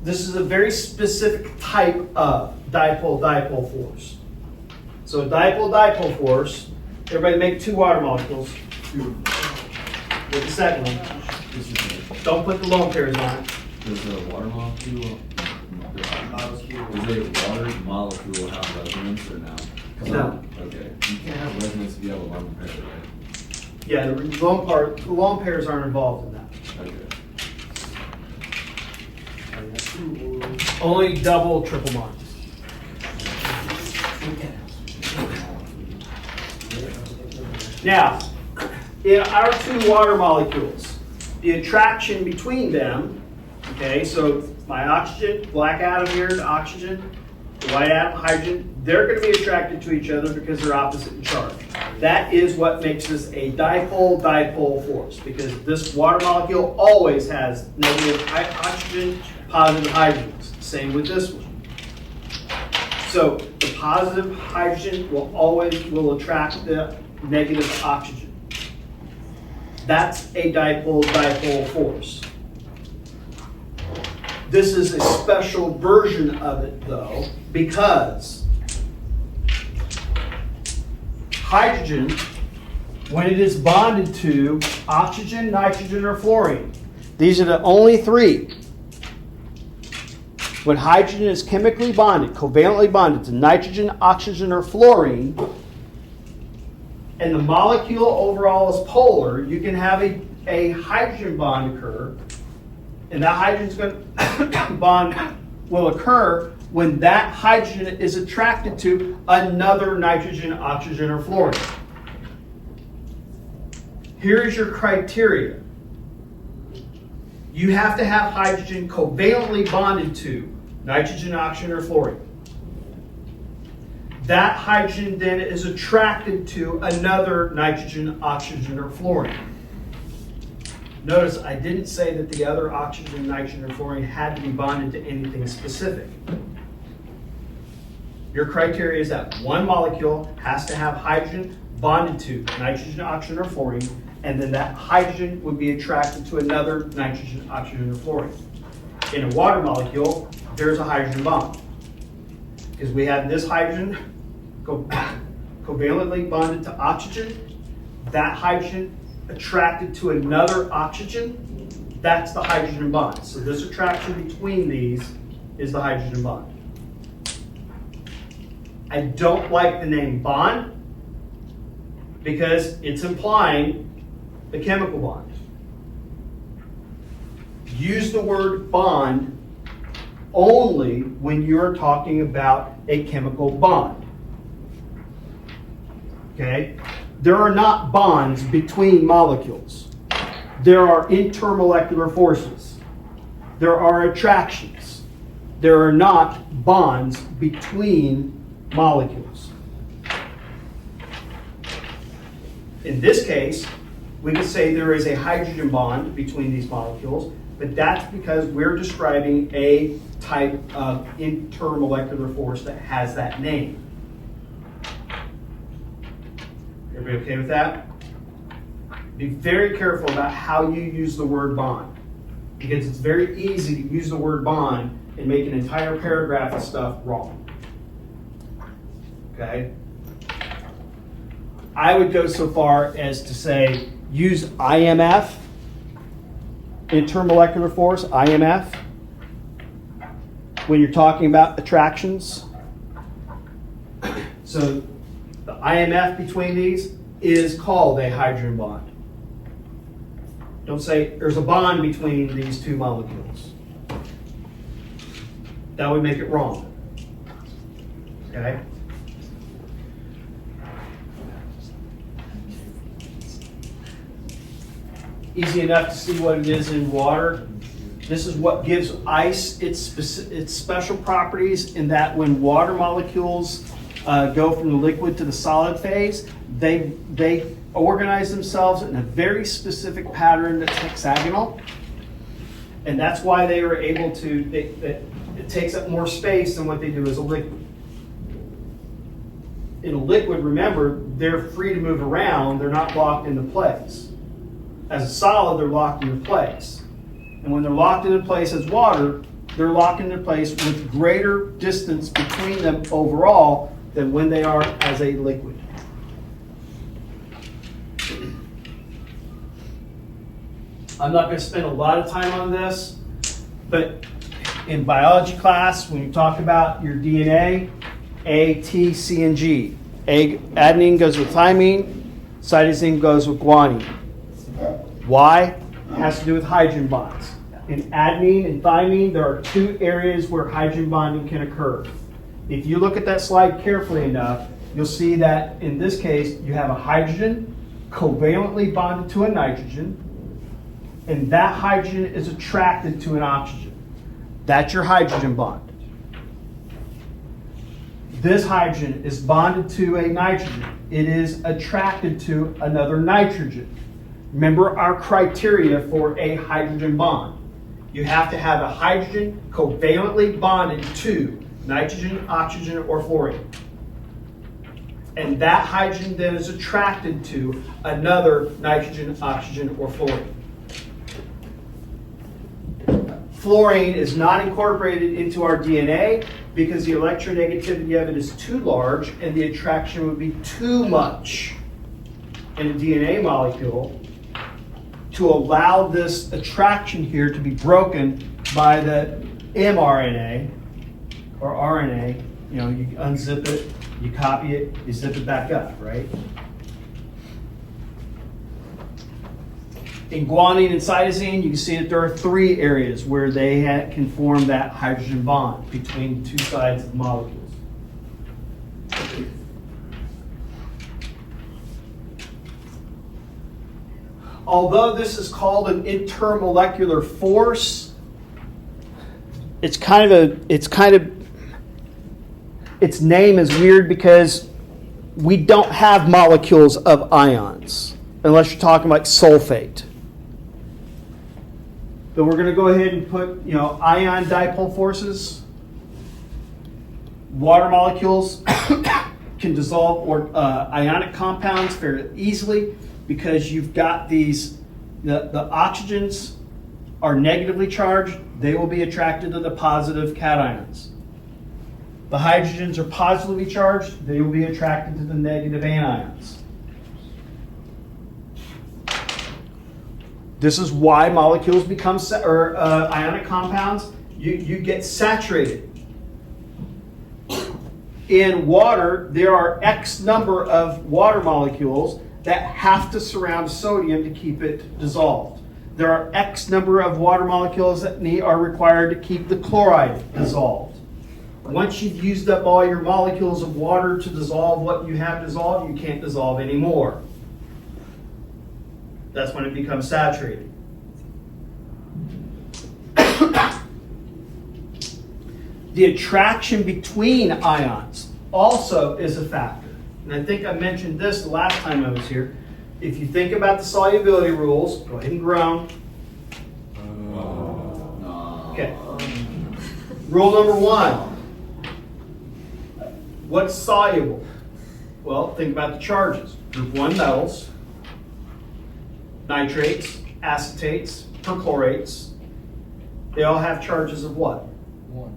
This is a very specific type of dipole-dipole force. So dipole-dipole force, everybody make 2 water molecules. With the second one. Don't put the lone pairs on it. Does the water molecule, does a water molecule have resonance or no? No. Okay. You can't have resonance if you have a lone pair, right? Yeah, the lone pairs aren't involved in that. Okay. Only double, triple bonds. Now, in our 2 water molecules, the attraction between them, okay, so my oxygen, black atom here, the oxygen, the white atom, hydrogen, they're going to be attracted to each other because they're opposite in charge. That is what makes this a dipole-dipole force, because this water molecule always has negative oxygen, positive hydrogens. Same with this one. So the positive hydrogen will attract the negative oxygen. That's a dipole-dipole force. This is a special version of it, though, because hydrogen, when it is bonded to oxygen, nitrogen, or fluorine, these are the only three. When hydrogen is chemically bonded, covalently bonded to nitrogen, oxygen, or fluorine, and the molecule overall is polar, you can have a hydrogen bond occur, and that hydrogen bond will occur when that hydrogen is attracted to another nitrogen, oxygen, or fluorine. Here's your criteria. You have to have hydrogen covalently bonded to nitrogen, oxygen, or fluorine. That hydrogen then is attracted to another nitrogen, oxygen, or fluorine. Notice I didn't say that the other oxygen, nitrogen, or fluorine had to be bonded to anything specific. Your criteria is that one molecule has to have hydrogen bonded to nitrogen, oxygen, or fluorine, and then that hydrogen would be attracted to another nitrogen, oxygen, or fluorine. In a water molecule, there's a hydrogen bond, because we have this hydrogen covalently bonded to oxygen, that hydrogen attracted to another oxygen, that's the hydrogen bond. So this attraction between these is the hydrogen bond. I don't like the name bond because it's implying the chemical bond. Use the word bond only when you're talking about a chemical bond. Okay? There are not bonds between molecules. There are intermolecular forces. There are attractions. There are not bonds between molecules. In this case, we could say there is a hydrogen bond between these molecules, but that's because we're describing a type of intermolecular force that has that name. Everybody okay with that? Be very careful about how you use the word bond, because it's very easy to use the word bond and make an entire paragraph of stuff wrong. Okay? I would go so far as to say use IMF, intermolecular force, IMF, when you're talking about attractions. So the IMF between these is called a hydrogen bond. Don't say there's a bond between these two molecules. That would make it wrong. Okay? Easy enough to see what it is in water. This is what gives ice its special properties, in that when water molecules go from the liquid to the solid phase, they organize themselves in a very specific pattern that's hexagonal. And that's why they are able to, it takes up more space than what they do as a liquid. In a liquid, remember, they're free to move around, they're not locked into place. As a solid, they're locked into place. And when they're locked into place as water, they're locked into place with greater distance between them overall than when they are as a liquid. I'm not going to spend a lot of time on this, but in biology class, when you talk about your DNA, A, T, C, and G. Adenine goes with thymine, cytosine goes with guanine. Why? It has to do with hydrogen bonds. In adenine and thymine, there are two areas where hydrogen bonding can occur. If you look at that slide carefully enough, you'll see that in this case, you have a hydrogen covalently bonded to a nitrogen, and that hydrogen is attracted to an oxygen. That's your hydrogen bond. This hydrogen is bonded to a nitrogen. It is attracted to another nitrogen. Remember our criteria for a hydrogen bond. You have to have a hydrogen covalently bonded to nitrogen, oxygen, or fluorine. And that hydrogen then is attracted to another nitrogen, oxygen, or fluorine. Fluorine is not incorporated into our DNA because the electronegativity of it is too large and the attraction would be too much in a DNA molecule to allow this attraction here to be broken by the mRNA or RNA. You know, you unzip it, you copy it, you zip it back up, right? In guanine and cytosine, you can see that there are 3 areas where they can form that hydrogen bond between 2 sides of the molecules. Although this is called an intermolecular force, its name is weird because we don't have molecules of ions unless you're talking like sulfate. But we're going to go ahead and put, ion dipole forces. Water molecules can dissolve ionic compounds very easily because you've got these, the oxygens are negatively charged. They will be attracted to the positive cations. The hydrogens are positively charged. They will be attracted to the negative anions. This is why molecules become, ionic compounds, you get saturated. In water, there are X number of water molecules that have to surround sodium to keep it dissolved. There are X number of water molecules that are required to keep the chloride dissolved. Once you've used up all your molecules of water to dissolve what you have dissolved, you can't dissolve anymore. That's when it becomes saturated. The attraction between ions also is a factor. And I think I mentioned this the last time I was here. If you think about the solubility rules, go ahead and groan. Okay. Rule number 1. What's soluble? Well, think about the charges. Group 1 metals, nitrates, acetates, perchlorates. They all have charges of what? 1.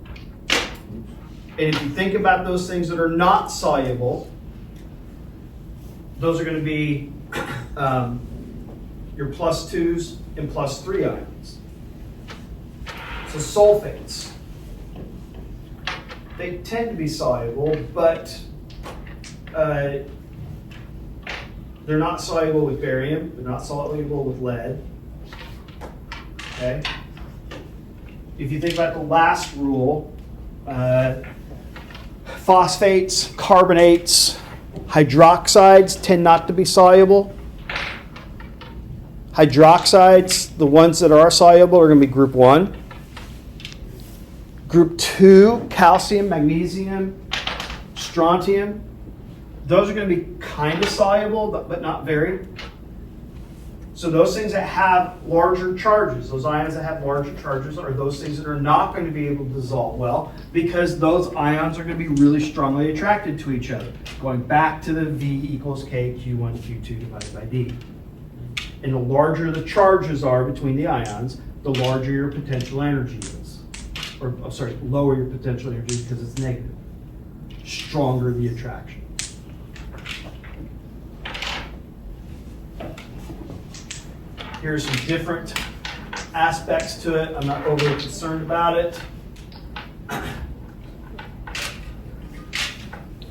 And if you think about those things that are not soluble, those are going to be your +2s and +3 ions. So sulfates, they tend to be soluble, but they're not soluble with barium, they're not soluble with lead. Okay? If you think about the last rule, phosphates, carbonates, hydroxides tend not to be soluble. Hydroxides, the ones that are soluble, are going to be group 1. Group 2, calcium, magnesium, strontium. Those are going to be kind of soluble, but not very. So those things that have larger charges, those ions that have larger charges, are those things that are not going to be able to dissolve well because those ions are going to be really strongly attracted to each other. Going back to the V = K Q1 Q2 divided by D. And the larger the charges are between the ions, the larger your potential energy is. Lower your potential energy because it's negative. Stronger the attraction. Here's some different aspects to it. I'm not overly concerned about it. And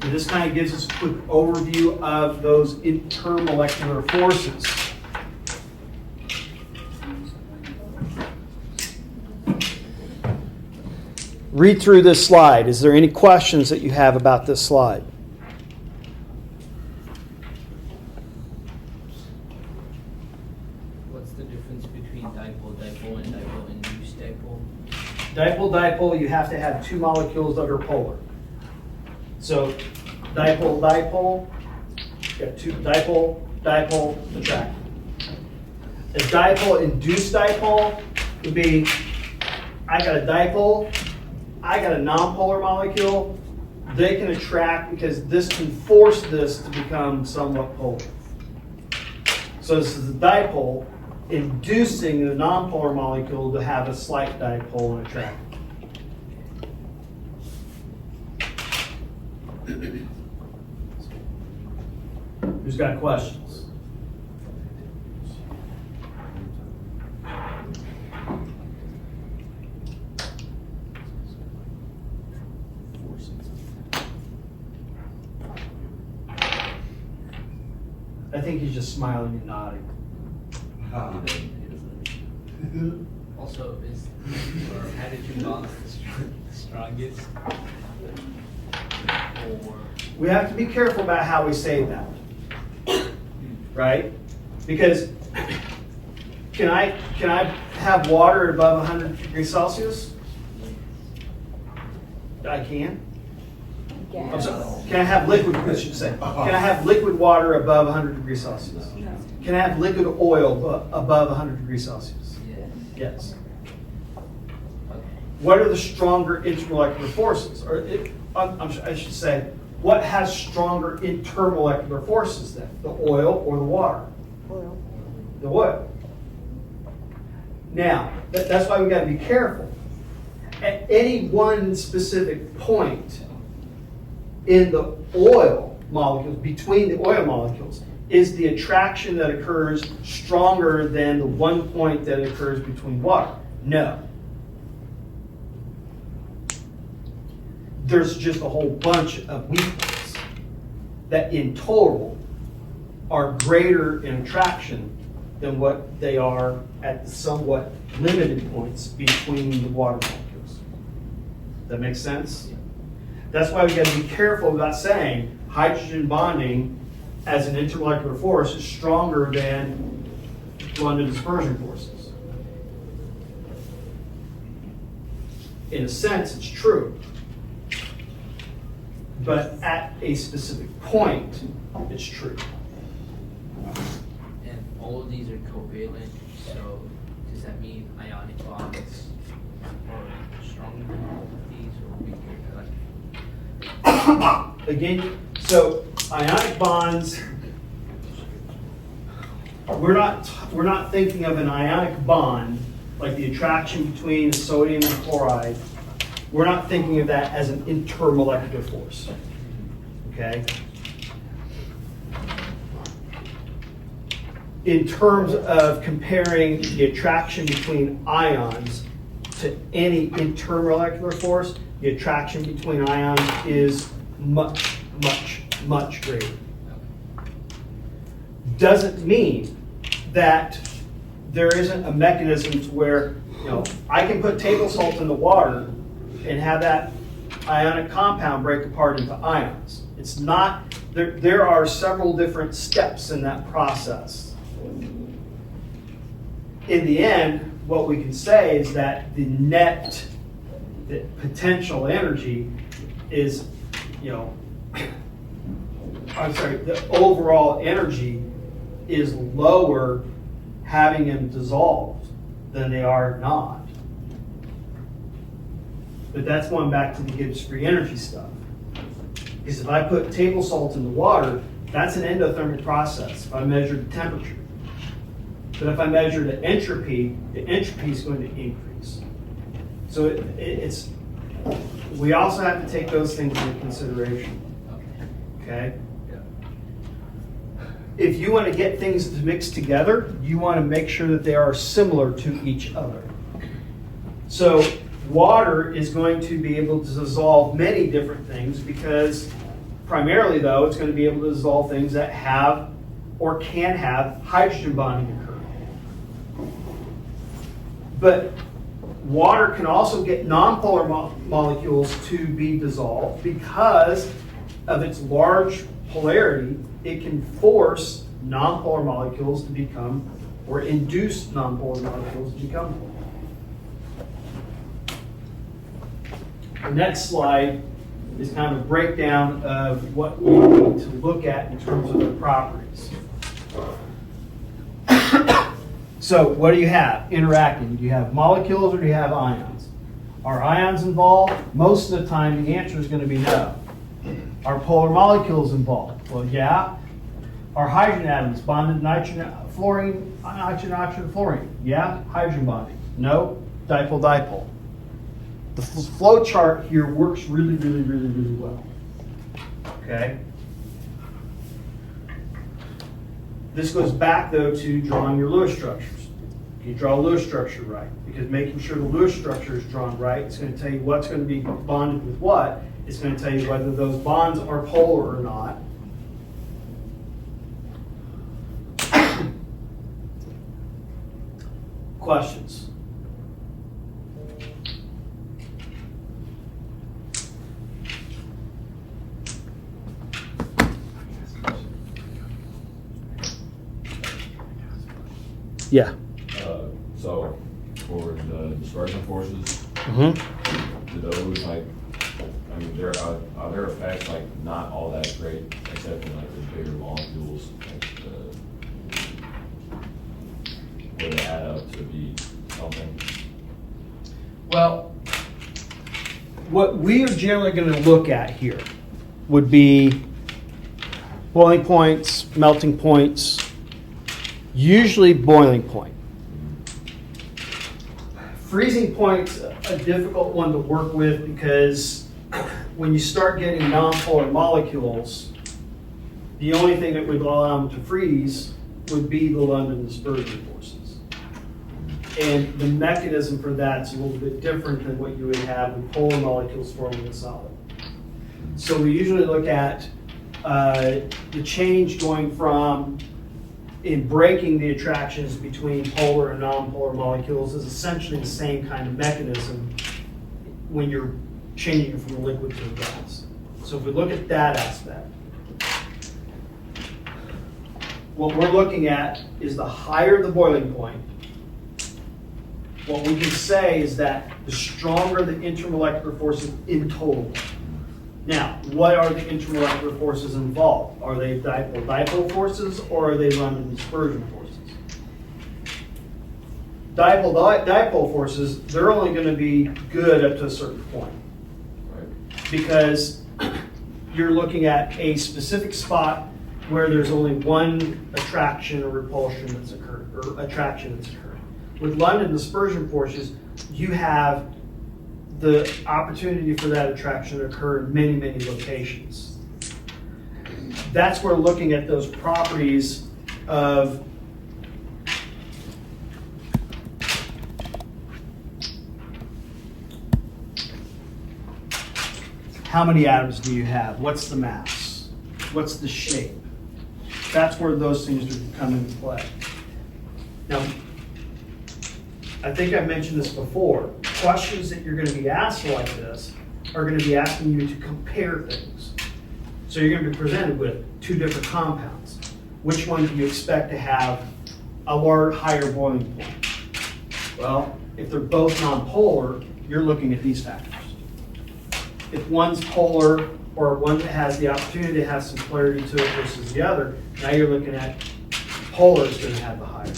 this kind of gives us a quick overview of those intermolecular forces. Read through this slide. Is there any questions that you have about this slide? What's the difference between dipole-dipole and dipole-induced dipole? Dipole-dipole, you have to have 2 molecules that are polar. So dipole, dipole, you got two, dipole, dipole, attract. A dipole-induced dipole would be, I got a dipole, I got a nonpolar molecule, they can attract because this can force this to become somewhat polar. So this is a dipole inducing the nonpolar molecule to have a slight dipole and attract. Who's got questions? I think he's just smiling and nodding. Also, is hydrogen bonds the strongest? Or We have to be careful about how we say that, right? Because can I have water above 100 degrees Celsius? I can. I'm sorry. Can I have liquid? I should say. Can I have liquid water above 100 degrees Celsius? Can I have liquid oil above 100 degrees Celsius? Yes. What are the stronger intermolecular forces? I should say, what has stronger intermolecular forces then? The oil or the water? Oil. The oil. Now, that's why we got to be careful. At any one specific point in the oil molecules, between the oil molecules, is the attraction that occurs stronger than the one point that occurs between water? No. There's just a whole bunch of weak points that in total are greater in attraction than what they are at the somewhat limited points between the water molecules. That makes sense? That's why we got to be careful about saying hydrogen bonding as an intermolecular force is stronger than London dispersion forces. In a sense, it's true. But at a specific point, it's true. and all of these are covalent, so does that mean ionic bonds are stronger than all of these or weaker? Again, so ionic bonds, we're not thinking of an ionic bond like the attraction between sodium and chloride. We're not thinking of that as an intermolecular force. Okay? In terms of comparing the attraction between ions to any intermolecular force, the attraction between ions is much, much, much greater. Doesn't mean that there isn't a mechanism to where, I can put table salt in the water and have that ionic compound break apart into ions. It's not, there are several different steps in that process. In the end, what we can say is that the net, the potential energy is, the overall energy is lower having them dissolved than they are not. But that's going back to the Gibbs free energy stuff. Because if I put table salt in the water, that's an endothermic process if I measure the temperature. But if I measure the entropy is going to increase. So it's we also have to take those things into consideration. Okay? If you want to get things to mix together, you want to make sure that they are similar to each other. So water is going to be able to dissolve many different things because primarily, though, it's going to be able to dissolve things that have or can have hydrogen bonding occur. But water can also get nonpolar molecules to be dissolved because of its large polarity. It can force nonpolar molecules to become, or induce nonpolar molecules to become polar. The next slide is kind of a breakdown of what we need to look at in terms of the properties. So what do you have interacting? Do you have molecules or do you have ions? Are ions involved? Most of the time the answer is going to be no. Are polar molecules involved? Well, yeah. Are hydrogen atoms bonded to nitrogen, fluorine, oxygen, oxygen, fluorine? Yeah. Hydrogen bonding? No. Dipole, dipole. The flow chart here works really, really, really, really well. Okay? This goes back, though, to drawing your Lewis structures. You draw a Lewis structure right, because making sure the Lewis structure is drawn right, it's going to tell you what's going to be bonded with what. It's going to tell you whether those bonds are polar or not. Questions? Yeah. So for the dispersion forces, do those like, I mean, are there effects like not all that great except in like the bigger molecules, like where they add up to be something? Well, what we are generally going to look at here would be boiling points, melting points, usually boiling point. Freezing point's a difficult one to work with because when you start getting nonpolar molecules, the only thing that would allow them to freeze would be the London dispersion forces. And the mechanism for that's a little bit different than what you would have with polar molecules forming a solid. So we usually look at the change going from in breaking the attractions between polar and nonpolar molecules is essentially the same kind of mechanism when you're changing it from a liquid to a gas. So if we look at that aspect, what we're looking at is the higher the boiling point, what we can say is that the stronger the intermolecular forces in total. Now, what are the intermolecular forces involved? Are they dipole forces or are they London dispersion forces? Dipole forces, they're only going to be good up to a certain point. Right. Because you're looking at a specific spot where there's only one attraction or repulsion that's occurred, or attraction that's occurred. With London dispersion forces, you have the opportunity for that attraction to occur in many, many locations. That's where looking at those properties of how many atoms do you have? What's the mass? What's the shape? That's where those things come into play. Now, I think I've mentioned this before. Questions that you're going to be asked like this are going to be asking you to compare things. So you're going to be presented with two different compounds. Which one do you expect to have a higher boiling point? Well, if they're both nonpolar, you're looking at these factors. If one's polar or one that has the opportunity to have some polarity to it versus the other, now you're looking at polar is going to have the higher.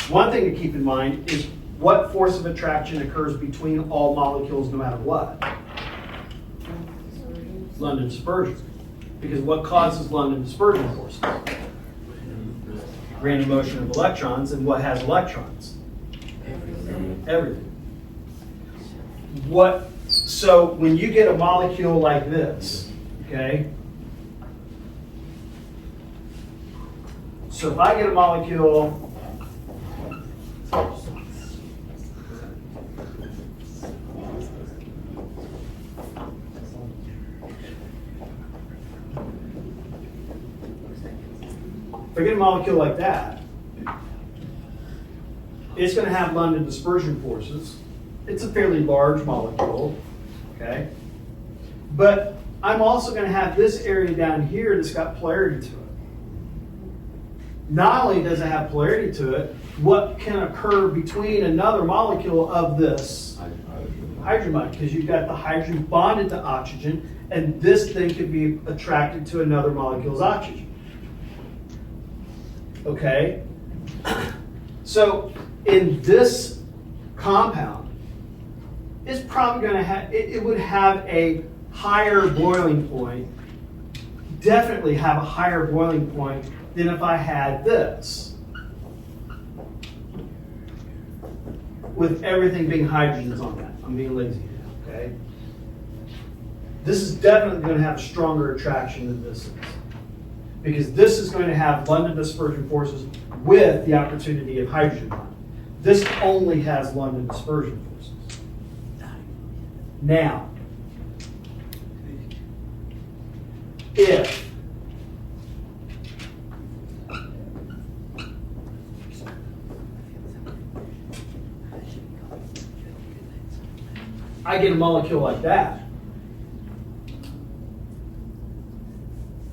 One thing to keep in mind is what force of attraction occurs between all molecules no matter what? London dispersion. Because what causes London dispersion forces? Random motion of electrons, and what has electrons? Everything. So when you get a molecule like this, okay? So if I get a molecule if I get a molecule like that, it's going to have London dispersion forces. It's a fairly large molecule, okay? But I'm also going to have this area down here that's got polarity to it. Not only does it have polarity to it, what can occur between another molecule of this? hydrogen bond, because you've got the hydrogen bonded to oxygen, and this thing could be attracted to another molecule's oxygen. Okay? So in this compound, it's probably going to have, it would have a higher boiling point, definitely have a higher boiling point than if I had this. With everything being hydrogens on that. I'm being lazy now, okay? This is definitely going to have a stronger attraction than this is. Because this is going to have London dispersion forces with the opportunity of hydrogen bond. This only has London dispersion forces. Now, if I get a molecule like that,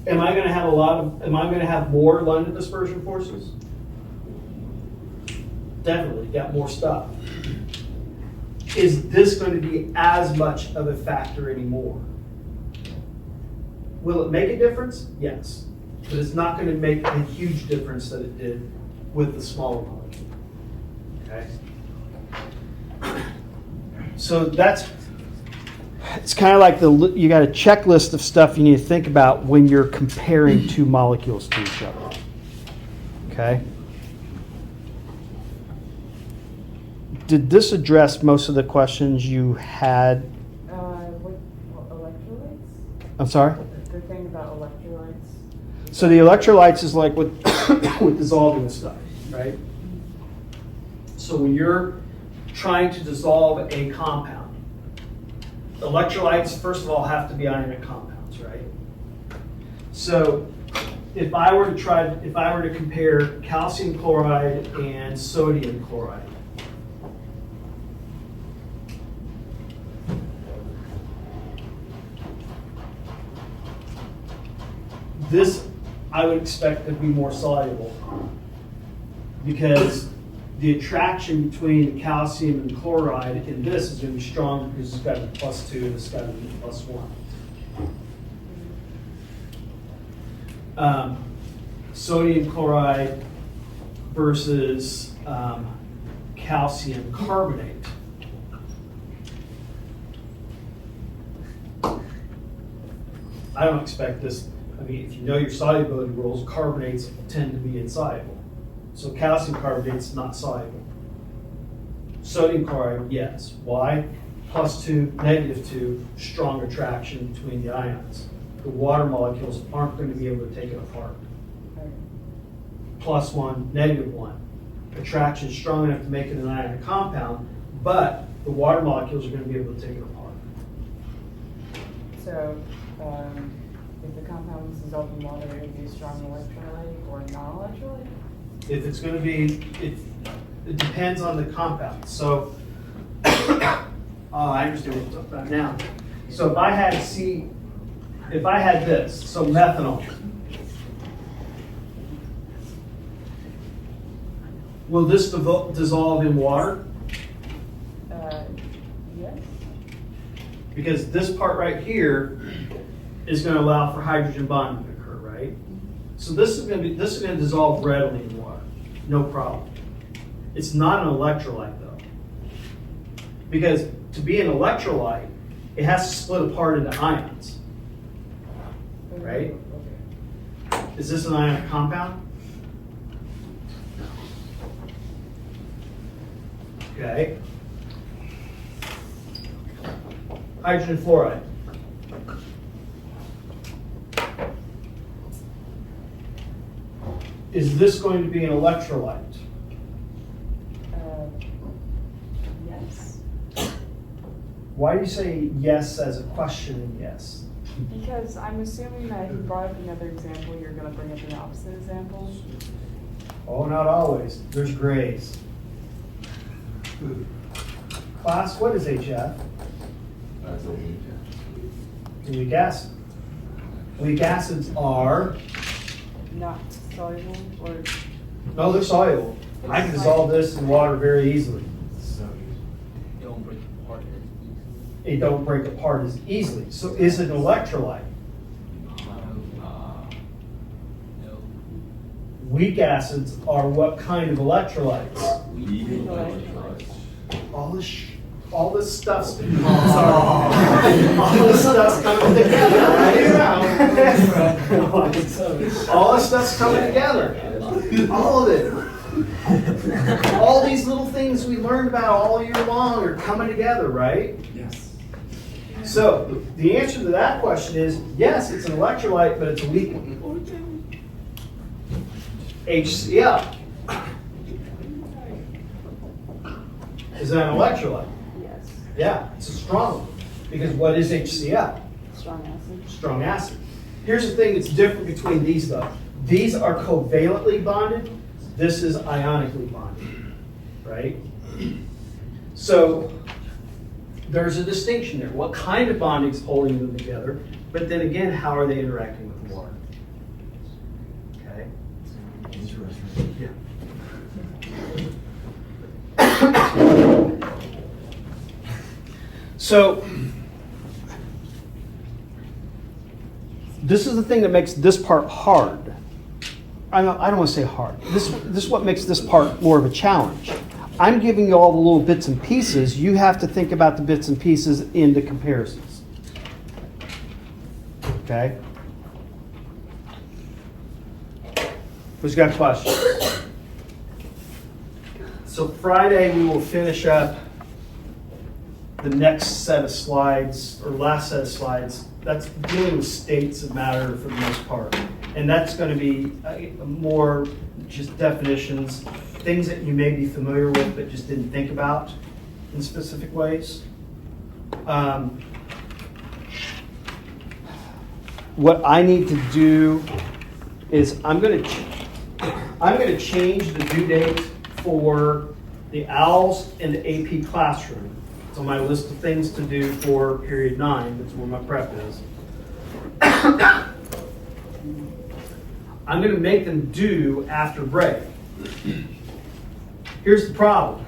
am I going to have more London dispersion forces? Definitely, got more stuff. Is this going to be as much of a factor anymore? Will it make a difference? Yes. But it's not going to make a huge difference that it did with the smaller molecule. Okay? So it's kind of like you got a checklist of stuff you need to think about when you're comparing two molecules to each other. Okay? Did this address most of the questions you had? What electrolytes? I'm sorry? The thing about electrolytes? So the electrolytes is like with dissolving stuff, right? So when you're trying to dissolve a compound, electrolytes, first of all, have to be ionic compounds, right? So if I were to compare calcium chloride and sodium chloride, this I would expect to be more soluble because the attraction between the calcium and chloride in this is going to be stronger because it's got to be +2 and it's got to be +1. Sodium chloride versus calcium carbonate. I don't expect this. I mean, if you know your solubility rules, carbonates tend to be insoluble. So calcium carbonate's not soluble. Sodium chloride, yes. Why? +2, -2, strong attraction between the ions. The water molecules aren't going to be able to take it apart. +1, -1. Attraction strong enough to make it an ionic compound, but the water molecules are going to be able to take it apart. So, if the compound is dissolved in water, it would be a strong electrolyte or non-electrolyte? If it's going to be, it depends on the compound. So, I understand what you're talking about now. So if I had this, so methanol, will this dissolve in water? Yes. Because this part right here is going to allow for hydrogen bonding to occur, right? So this is going to dissolve readily in water, no problem. It's not an electrolyte though, because to be an electrolyte, it has to split apart into ions, right? Okay. Is this an ionic compound? Okay. Hydrogen fluoride. Is this going to be an electrolyte? Yes. Why do you say yes as a question and yes? Because I'm assuming that if you brought up another example, you're going to bring up the opposite example. Oh, not always. There's grays. Class, what is HF? That's a weak. Weak acid. Weak acids are, Not soluble or no, they're soluble. I can dissolve this in water very easily. It won't break apart. it don't break apart as easily. So is it an electrolyte? No. Weak acids are what kind of electrolytes? All this stuff's all this stuff's coming together, right? All this stuff's coming together. All of it. All these little things we learned about all year long are coming together, right? Yes. So the answer to that question is yes, it's an electrolyte, but it's a weak one. HCl. Is that an electrolyte? Yes. Yeah, it's a strong one. Because what is HCl? Strong acid. Strong acid. Here's the thing that's different between these though. These are covalently bonded. This is ionically bonded, right? So there's a distinction there. What kind of bonding is holding them together? But then again, how are they interacting with the water? Okay. Interesting. Yeah. So this is the thing that makes this part hard. I don't want to say hard. This is what makes this part more of a challenge. I'm giving you all the little bits and pieces. You have to think about the bits and pieces into comparisons. Okay? Who's got questions? So Friday we will finish up the next set of slides, or last set of slides. That's dealing with states of matter for the most part. And that's going to be more just definitions, things that you may be familiar with but just didn't think about in specific ways. What I need to do is I'm going to change the due date for the OWLs and the AP classroom. It's on my list of things to do for period 9. That's where my prep is. I'm going to make them due after break. Here's the problem.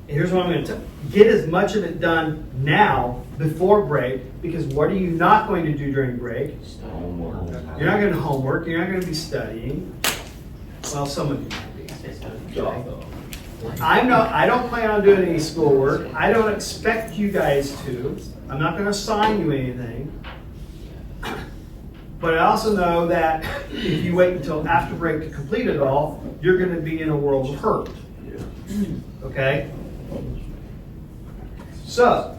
Here's what I'm going to get as much of it done now before break, because what are you not going to do during break? Homework. You're not going to homework. You're not going to be studying. Well, some of you might be. I don't plan on doing any schoolwork. I don't expect you guys to. I'm not going to assign you anything. But I also know that if you wait until after break to complete it all, you're going to be in a world of hurt. Okay? So,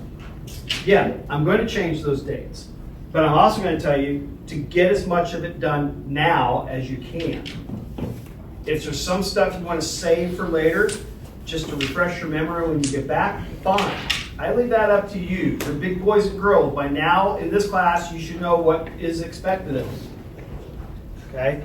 yeah, I'm going to change those dates. But I'm also going to tell you to get as much of it done now as you can. If there's some stuff you want to save for later, just to refresh your memory when you get back, fine. I leave that up to you. You're big boys and girls. By now, in this class, you should know what is expected of you. Okay?